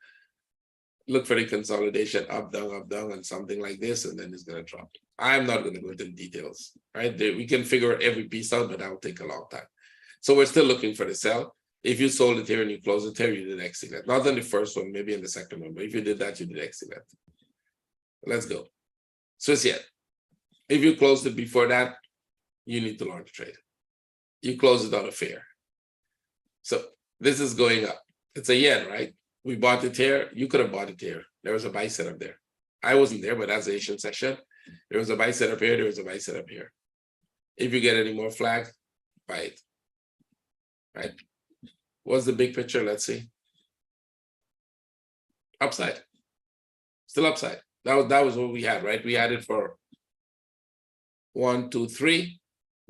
look for the consolidation up, down, and something like this, and then it's going to drop. I'm not going to go into the details, right? We can figure every piece out, but that will take a long time. So we're still looking for the sell. If you sold it here and you close it here, you did excellent. Not on the first one, maybe in the second one, but if you did that, you did excellent. Let's go. Swiss yen. If you closed it before that, you need to learn to trade. You close it on a fair. So this is going up. It's a yen, right? We bought it here. You could have bought it here. There was a buy setup there. I wasn't there, but that's the Asian session. There was a buy setup here. There was a buy setup here. If you get any more flag, buy it. Right? What's the big picture? Let's see. Upside. Still upside. That was what we had, right? We had it for 1, 2, 3.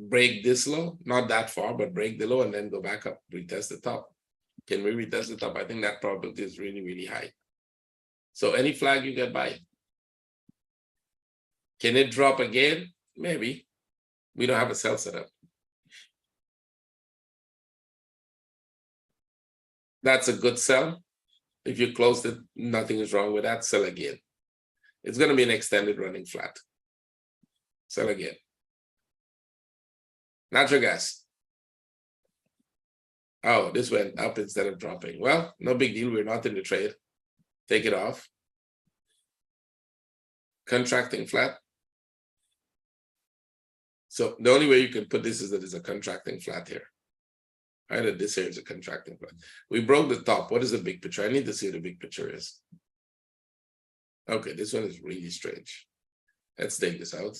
Break this low, not that far, but break the low and then go back up, retest the top. Can we retest the top? I think that probability is really, really high. So any flag you get, buy. Can it drop again? Maybe. We don't have a sell setup. That's a good sell. If you closed it, nothing is wrong with that. Sell again. It's going to be an extended running flat. Sell again. Natural gas. Oh, this went up instead of dropping. Well, no big deal. We're not in the trade. Take it off. Contracting flat. So the only way you can put this is that it's a contracting flat here. Right, that this here is a contracting flat. We broke the top. What is the big picture? I need to see what the big picture is. Okay, this one is really strange. Let's take this out.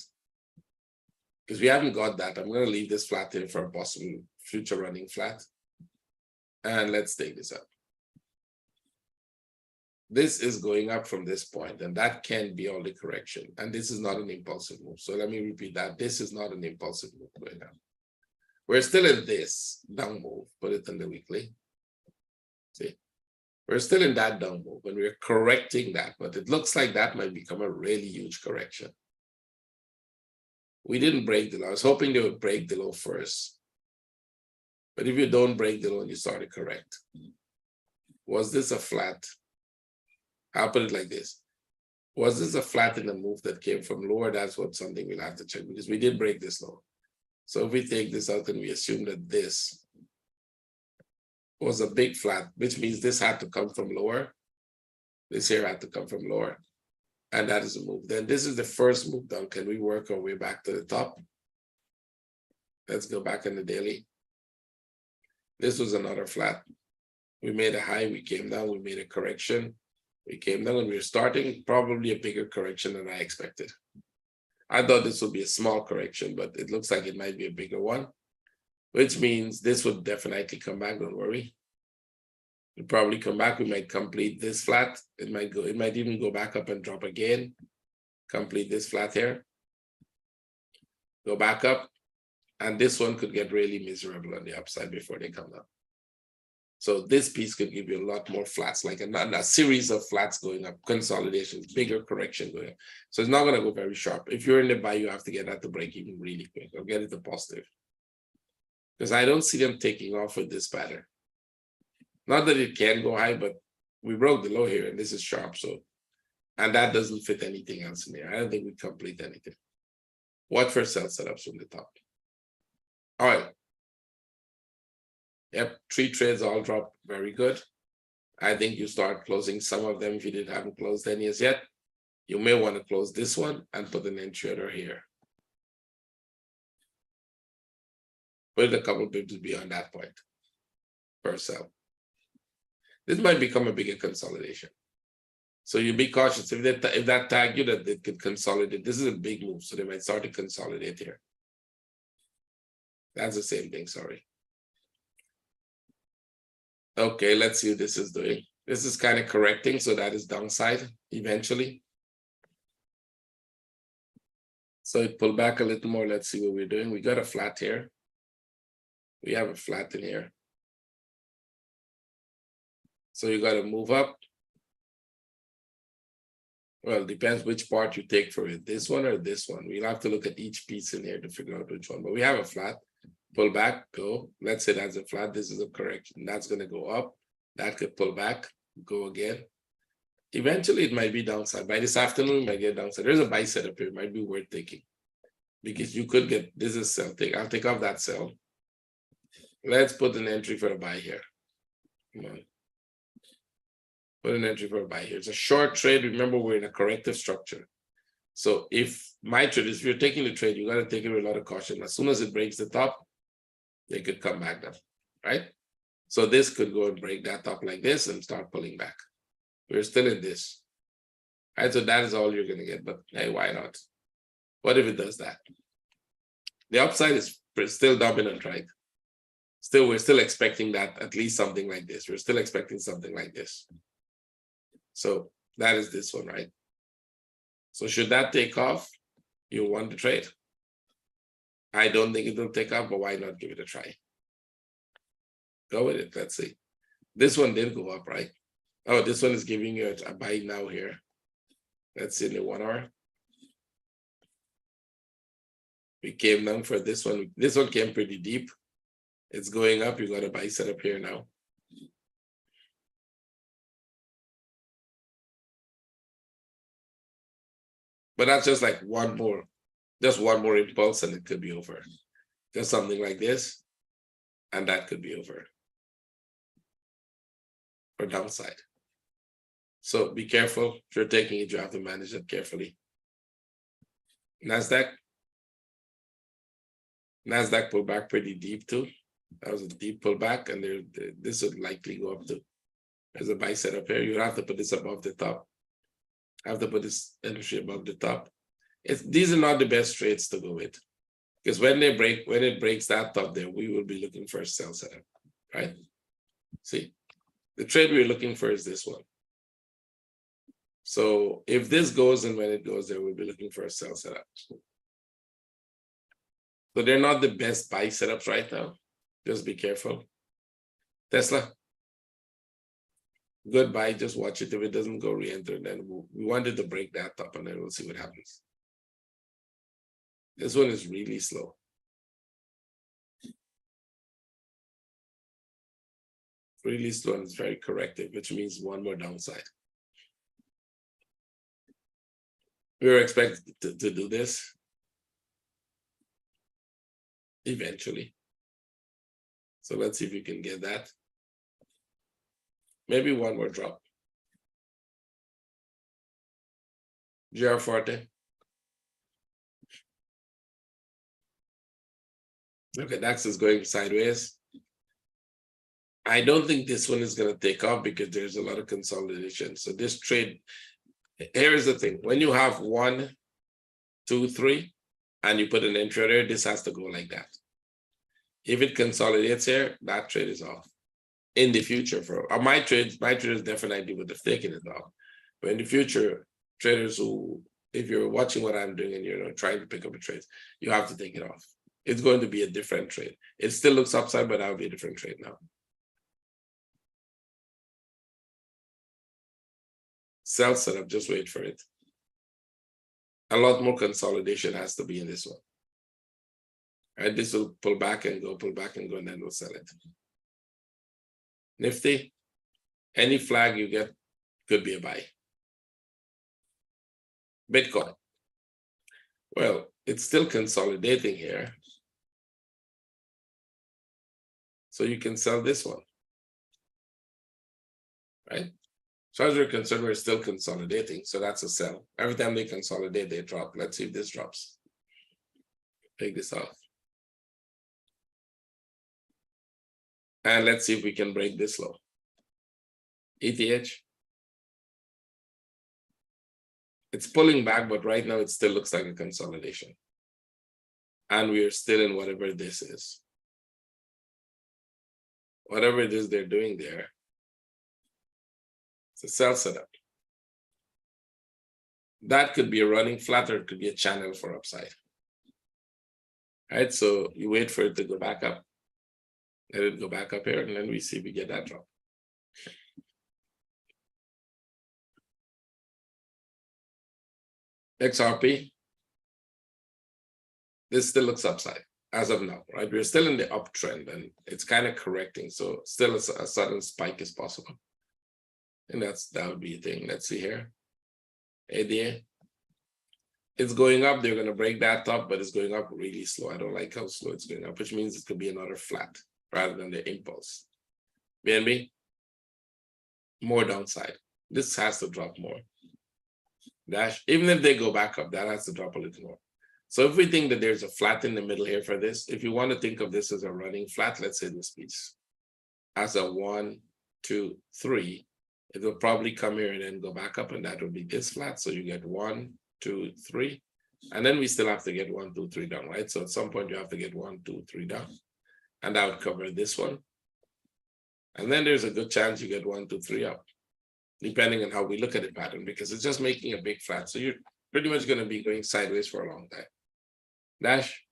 Because we haven't got that. I'm going to leave this flat here for a possible future running flat. And let's take this out. This is going up from this point, and that can be all the correction. And this is not an impulsive move. So let me repeat that. This is not an impulsive move going up. We're still in this down move. Put it in the weekly. See, we're still in that down move, and we're correcting that. But it looks like that might become a really huge correction. We didn't break the low. I was hoping they would break the low first. But if you don't break the low and you start to correct, was this a flat? I'll put it like this. Was this a flat in the move that came from lower? That's what something we'll have to check, because we did break this low. So if we take this out and we assume that this was a big flat, which means this had to come from lower. This here had to come from lower. And that is a move. Then this is the first move down. Can we work our way back to the top? Let's go back in the daily. This was another flat. We made a high, we came down, we made a correction. We came down and we were starting probably a bigger correction than I expected. I thought this would be a small correction, but it looks like it might be a bigger one, which means this would definitely come back, don't worry. It'll probably come back, we might complete this flat. It might even go back up and drop again. Complete this flat here. Go back up. And this one could get really miserable on the upside before they come down. So this piece could give you a lot more flats, like a series of flats going up, consolidations, bigger correction going up. So it's not going to go very sharp. If you're in the buy, you have to get that to break even really quick or get it to positive. Because I don't see them taking off with this pattern. Not that it can go high, but we broke the low here and this is sharp. So, and that doesn't fit anything else in here. I don't think we complete anything. Watch for sell setups from the top. All right. Yep, 3 trades all dropped very good. I think you start closing some of them if you haven't closed any as yet. You may want to close this one and put an entry order here. Put a couple pips beyond that point per sell. This might become a bigger consolidation. So you be cautious. If that tag you that they could consolidate, this is a big move. So they might start to consolidate here. That's the same thing, sorry. Okay, let's see what this is doing. This is kind of correcting, so that is downside eventually. So it pulled back a little more. Let's see what we're doing. We got a flat here. We have a flat in here. So you got to move up. Well, it depends which part you take for it. This one or this one. We'll have to look at each piece in here to figure out which one. But we have a flat. Pull back, go. Let's say that's a flat. This is a correction. That's going to go up. That could pull back, go again. Eventually, it might be downside. By this afternoon, it might get downside. There's a buy setup here. It might be worth taking. Because you could get, this is sell. I'll take off that sell. Let's put an entry for a buy here. Come on. Put an entry for a buy here. It's a short trade. Remember, we're in a corrective structure. So if my trade is, if you're taking the trade, you got to take it with a lot of caution. As soon as it breaks the top, they could come back down, right? So this could go and break that top like this and start pulling back. We're still in this, right? So that is all you're going to get, but hey, why not? What if it does that? The upside is still dominant, right? We're still expecting that at least something like this. We're still expecting something like this. So that is this one, right? So should that take off, you want to trade. I don't think it will take off, but why not give it a try? Go with it. Let's see. This one did go up, right? Oh, this one is giving you a buy now here. Let's see in the 1 hour. We came down for this one. This one came pretty deep. It's going up. You got a buy set up here now. But that's just like one more impulse and it could be over. Just something like this, and that could be over. Or downside. So be careful. If you're taking it, you have to manage it carefully. Nasdaq pulled back pretty deep too. That was a deep pullback, and this would likely go up to. There's a buy set up here. You have to put this above the top. I have to put this entry above the top. These are not the best trades to go with, because when it breaks that top there, we will be looking for a sell setup, right? See, the trade we're looking for is this one. So if this goes and when it goes there, we'll be looking for a sell setup. So they're not the best buy setups right now. Just be careful. Tesla, good buy. Just watch it. If it doesn't go re-enter, then we wanted to break that top, and then we'll see what happens. This one is really slow. Really slow, and it's very corrective, which means one more downside. We were expected to do this eventually. So let's see if we can get that. Maybe one more drop. GR Forte. Okay, DAX is going sideways. I don't think this one is going to take off because there's a lot of consolidation. So this trade, here is the thing. When you have 1, 2, 3, and you put an entry there, this has to go like that. If it consolidates here, that trade is off. In the future, for my traders definitely would have taken it off. But in the future, traders who, if you're watching what I'm doing and you're trying to pick up a trade, you have to take it off. It's going to be a different trade. It still looks upside, but that'll be a different trade now. Sell setup, just wait for it. A lot more consolidation has to be in this one. Right, this will pull back and go, and then we'll sell it. Nifty, any flag you get could be a buy. Bitcoin, well, it's still consolidating here. So you can sell this one, right? As far as we're concerned, we're still consolidating. So that's a sell. Every time they consolidate, they drop. Let's see if this drops. Take this off. And let's see if we can break this low. ETH. It's pulling back, but right now it still looks like a consolidation. And we are still in whatever this is. Whatever it is they're doing there. It's a sell setup. That could be a running flat, or it could be a channel for upside. Right, so you wait for it to go back up. Let it go back up here, and then we see if we get that drop. XRP. This still looks upside as of now, right? We're still in the uptrend, and it's kind of correcting. So still a sudden spike is possible. And that would be a thing. Let's see here. ADA. It's going up. They're going to break that top, but it's going up really slow. I don't like how slow it's going up, which means it could be another flat rather than the impulse. BNB, more downside. This has to drop more. Dash, even if they go back up, that has to drop a little more. So if we think that there's a flat in the middle here for this, if you want to think of this as a running flat, let's say this piece as a 1, 2, 3, it will probably come here and then go back up, and that will be this flat. So you get 1, 2, 3, And then we still have to get 1, 2, 3 down, right? So at some point you have to get 1, 2, 3 down. And that would cover this one. And then there's a good chance you get 1, 2, 3 up, depending on how we look at the pattern, because it's just making a big flat. So you're pretty much going to be going sideways for a long time. Dash.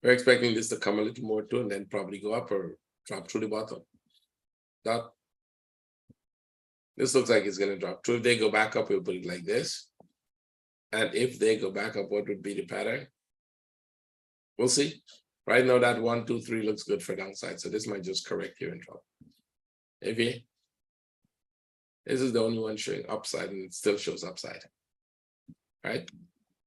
We're expecting this to come a little more too, and then probably go up or drop through the bottom. Dot. This looks like it's going to drop through. If they go back up, we'll put it like this. And if they go back up, what would be the pattern? We'll see. Right now, that 1, 2, 3 looks good for downside. So this might just correct here and drop. Okay. This is the only one showing upside, and it still shows upside. Right?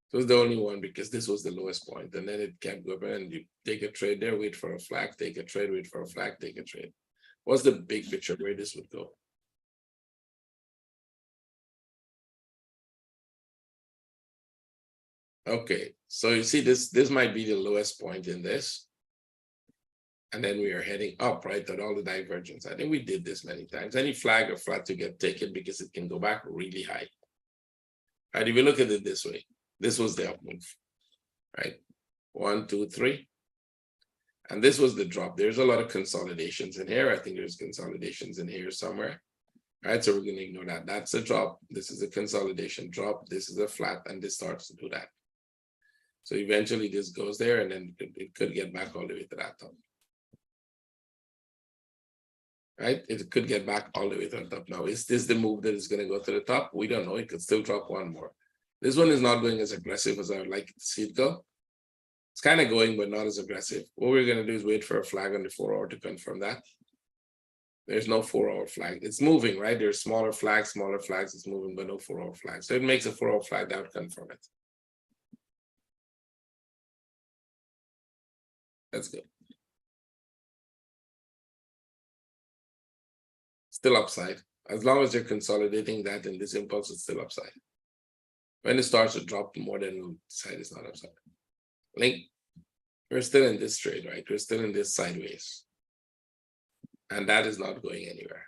So it's the only one because this was the lowest point, and then it kept going, and you take a trade there, wait for a flag, take a trade, wait for a flag, take a trade. What's the big picture where this would go? Okay, so you see this might be the lowest point in this. And then we are heading up, right, at all the divergence. I think we did this many times. Any flag or flat to get taken because it can go back really high. Right, if you look at it this way, this was the up move, right? 1, 2, 3. And this was the drop. There's a lot of consolidations in here. I think there's consolidations in here somewhere. All right, so we're going to ignore that. That's a drop. This is a consolidation drop. This is a flat, and this starts to do that. So eventually this goes there, and then it could get back all the way to that top. Right? It could get back all the way to the top. Now, is this the move that is going to go to the top? We don't know. It could still drop one more. This one is not going as aggressive as I would like to see it go. It's kind of going, but not as aggressive. What we're going to do is wait for a flag on the 4-hour to confirm that. There's no 4-hour flag. It's moving, right? There's smaller flags, it's moving, but no 4-hour flag. So it makes a 4-hour flag that would confirm it. That's good. Still upside. As long as you're consolidating that in this impulse, it's still upside. When it starts to drop more than we'll decide it's not upside. Link, we're still in this trade, right? We're still in this sideways. And that is not going anywhere.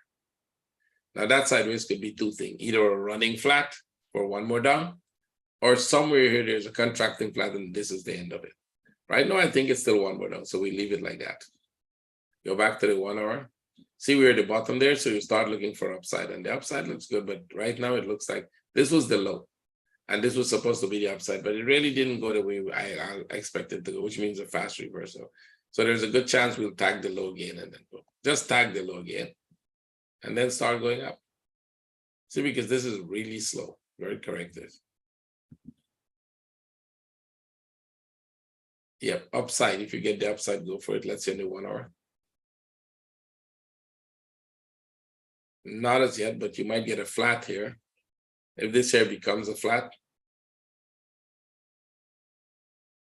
Now that sideways could be two things, either a running flat for one more down, or somewhere here there's a contracting flat and this is the end of it. Right now, I think it's still one more down, so we leave it like that. Go back to the 1 hour. See, we're at the bottom there, so you start looking for upside, and the upside looks good, but right now it looks like this was the low, and this was supposed to be the upside, but it really didn't go the way I expected to go, which means a fast reversal. So there's a good chance we'll tag the low again and then go. Just tag the low again, and then start going up. See, because this is really slow, very corrective. Yep, upside. If you get the upside, go for it. Let's say in the 1 hour. Not as yet, but you might get a flat here. If this here becomes a flat,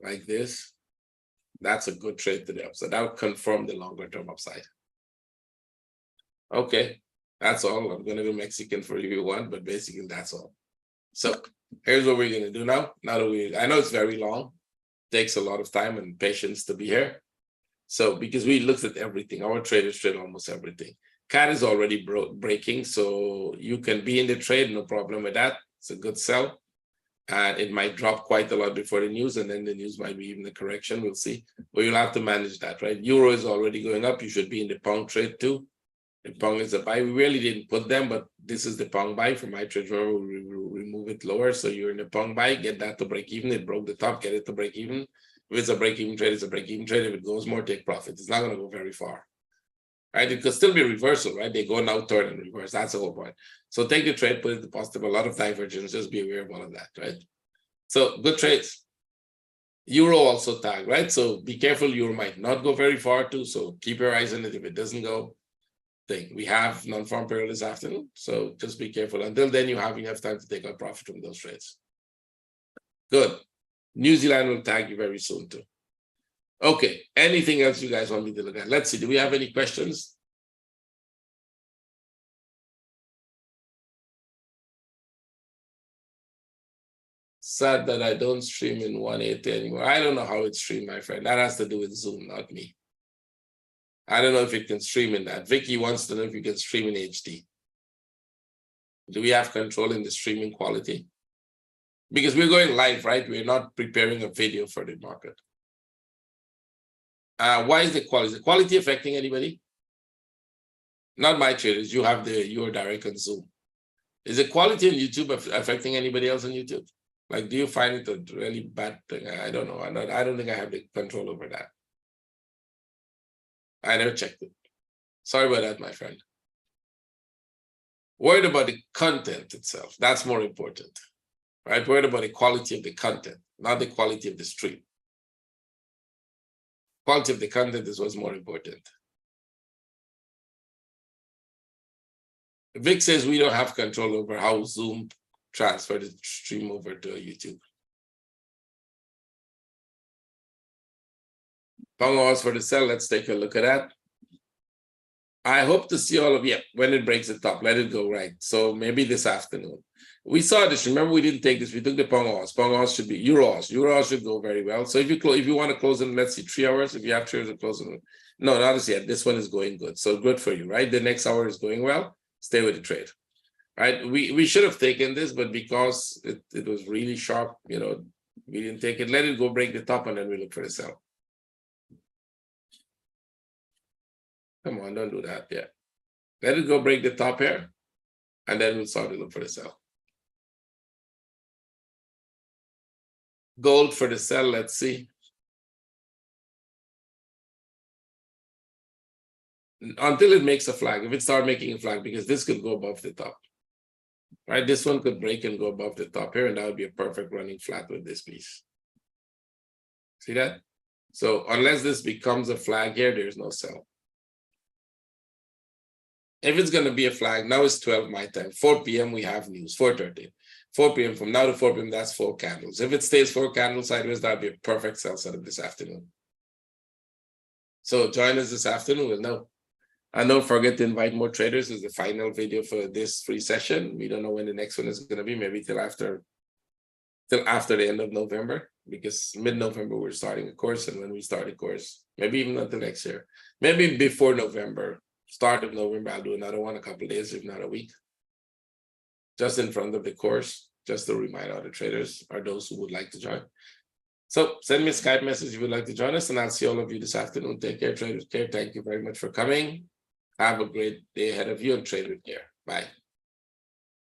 like this, that's a good trade to the upside. That would confirm the longer term upside. Okay, that's all. I'm going to go Mexican for you if you want, but basically that's all. So here's what we're going to do now. Now that I know it's very long, takes a lot of time and patience to be here. So because we looked at everything, our traders trade almost everything. CAD is already breaking, so you can be in the trade, no problem with that. It's a good sell. And it might drop quite a lot before the news, and then the news might be even a correction. We'll see. But you'll have to manage that, right? Euro is already going up. You should be in the pound trade too. The pound is a buy. We really didn't put them, but this is the pound buy for my trade. Remember, we remove it lower. So you're in the pound buy, get that to break even. It broke the top, get it to break even. If it's a break even trade, it's a break even trade. If it goes more, take profit. It's not going to go very far. Right? It could still be reversal, right? They go now, turn and reverse. That's the whole point. So take the trade, put it to positive. A lot of divergence. Just be aware of all of that, right? So good trades. Euro also tag, right? So be careful. Euro might not go very far too. So keep your eyes on it. If it doesn't go, thing. We have non-farm payroll this afternoon. So just be careful. Until then, you have enough time to take out profit from those trades. Good. New Zealand will tag you very soon too. Okay, anything else you guys want me to look at? Let's see, do we have any questions? Sad that I don't stream in 180 anymore. I don't know how it's streamed, my friend. That has to do with Zoom, not me. I don't know if it can stream in that. Vicky wants to know if you can stream in HD. Do we have control in the streaming quality? because we're going live, right? We're not preparing a video for the market. Why is the quality? Is the quality affecting anybody? Not my traders. You have your direct on Zoom. Is the quality on YouTube affecting anybody else on YouTube? Like, do you find it a really bad thing? I don't know. I don't think I have the control over that. I never checked it. Sorry about that, my friend. Worried about the content itself. That's more important, right? Worried about the quality of the content, not the quality of the stream. Quality of the content is what's more important. Vic says we don't have control over how Zoom transfer the stream over to YouTube. Pound hours for the sell. Let's take a look at that. I hope to see all of you when it breaks the top. Let it go right. So maybe this afternoon. We saw this. Remember, we didn't take this. We took the pound hours. Pound hours should be euros. Euros should go very well. So if you want to close in, let's see, 3 hours. If you have 3 hours to close in, no, not as yet. This one is going good. So good for you, right? The next hour is going well. Stay with the trade, right? We should have taken this, but because it was really sharp, we didn't take it. Let it go break the top, and then we look for the sell. Come on, don't do that yet. Let it go break the top here, and then we'll start to look for the sell. Gold for the sell, let's see. Until it makes a flag. If it starts making a flag, because this could go above the top. Right? This one could break and go above the top here, and that would be a perfect running flat with this piece. See that? So unless this becomes a flag here, there's no sell. If it's going to be a flag, now it's 12 my time. 4 p.m. we have news, 4:30. 4 p.m. from now to 4 p.m. that's 4 candles. If it stays 4 candles sideways, that would be a perfect sell setup this afternoon. So join us this afternoon. We'll know. And don't forget to invite more traders. This is the final video for this free session. We don't know when the next one is going to be. Maybe till after the end of November, because mid-November we're starting a course, and when we start a course, maybe even until next year, maybe before November, start of November, I'll do another one, a couple of days, if not a week, just in front of the course, just to remind other traders or those who would like to join. So send me a Skype message if you would like to join us, and I'll see all of you this afternoon. Take care, traders. Thank you very much for coming. Have a great day ahead of you, and trade with care. Bye.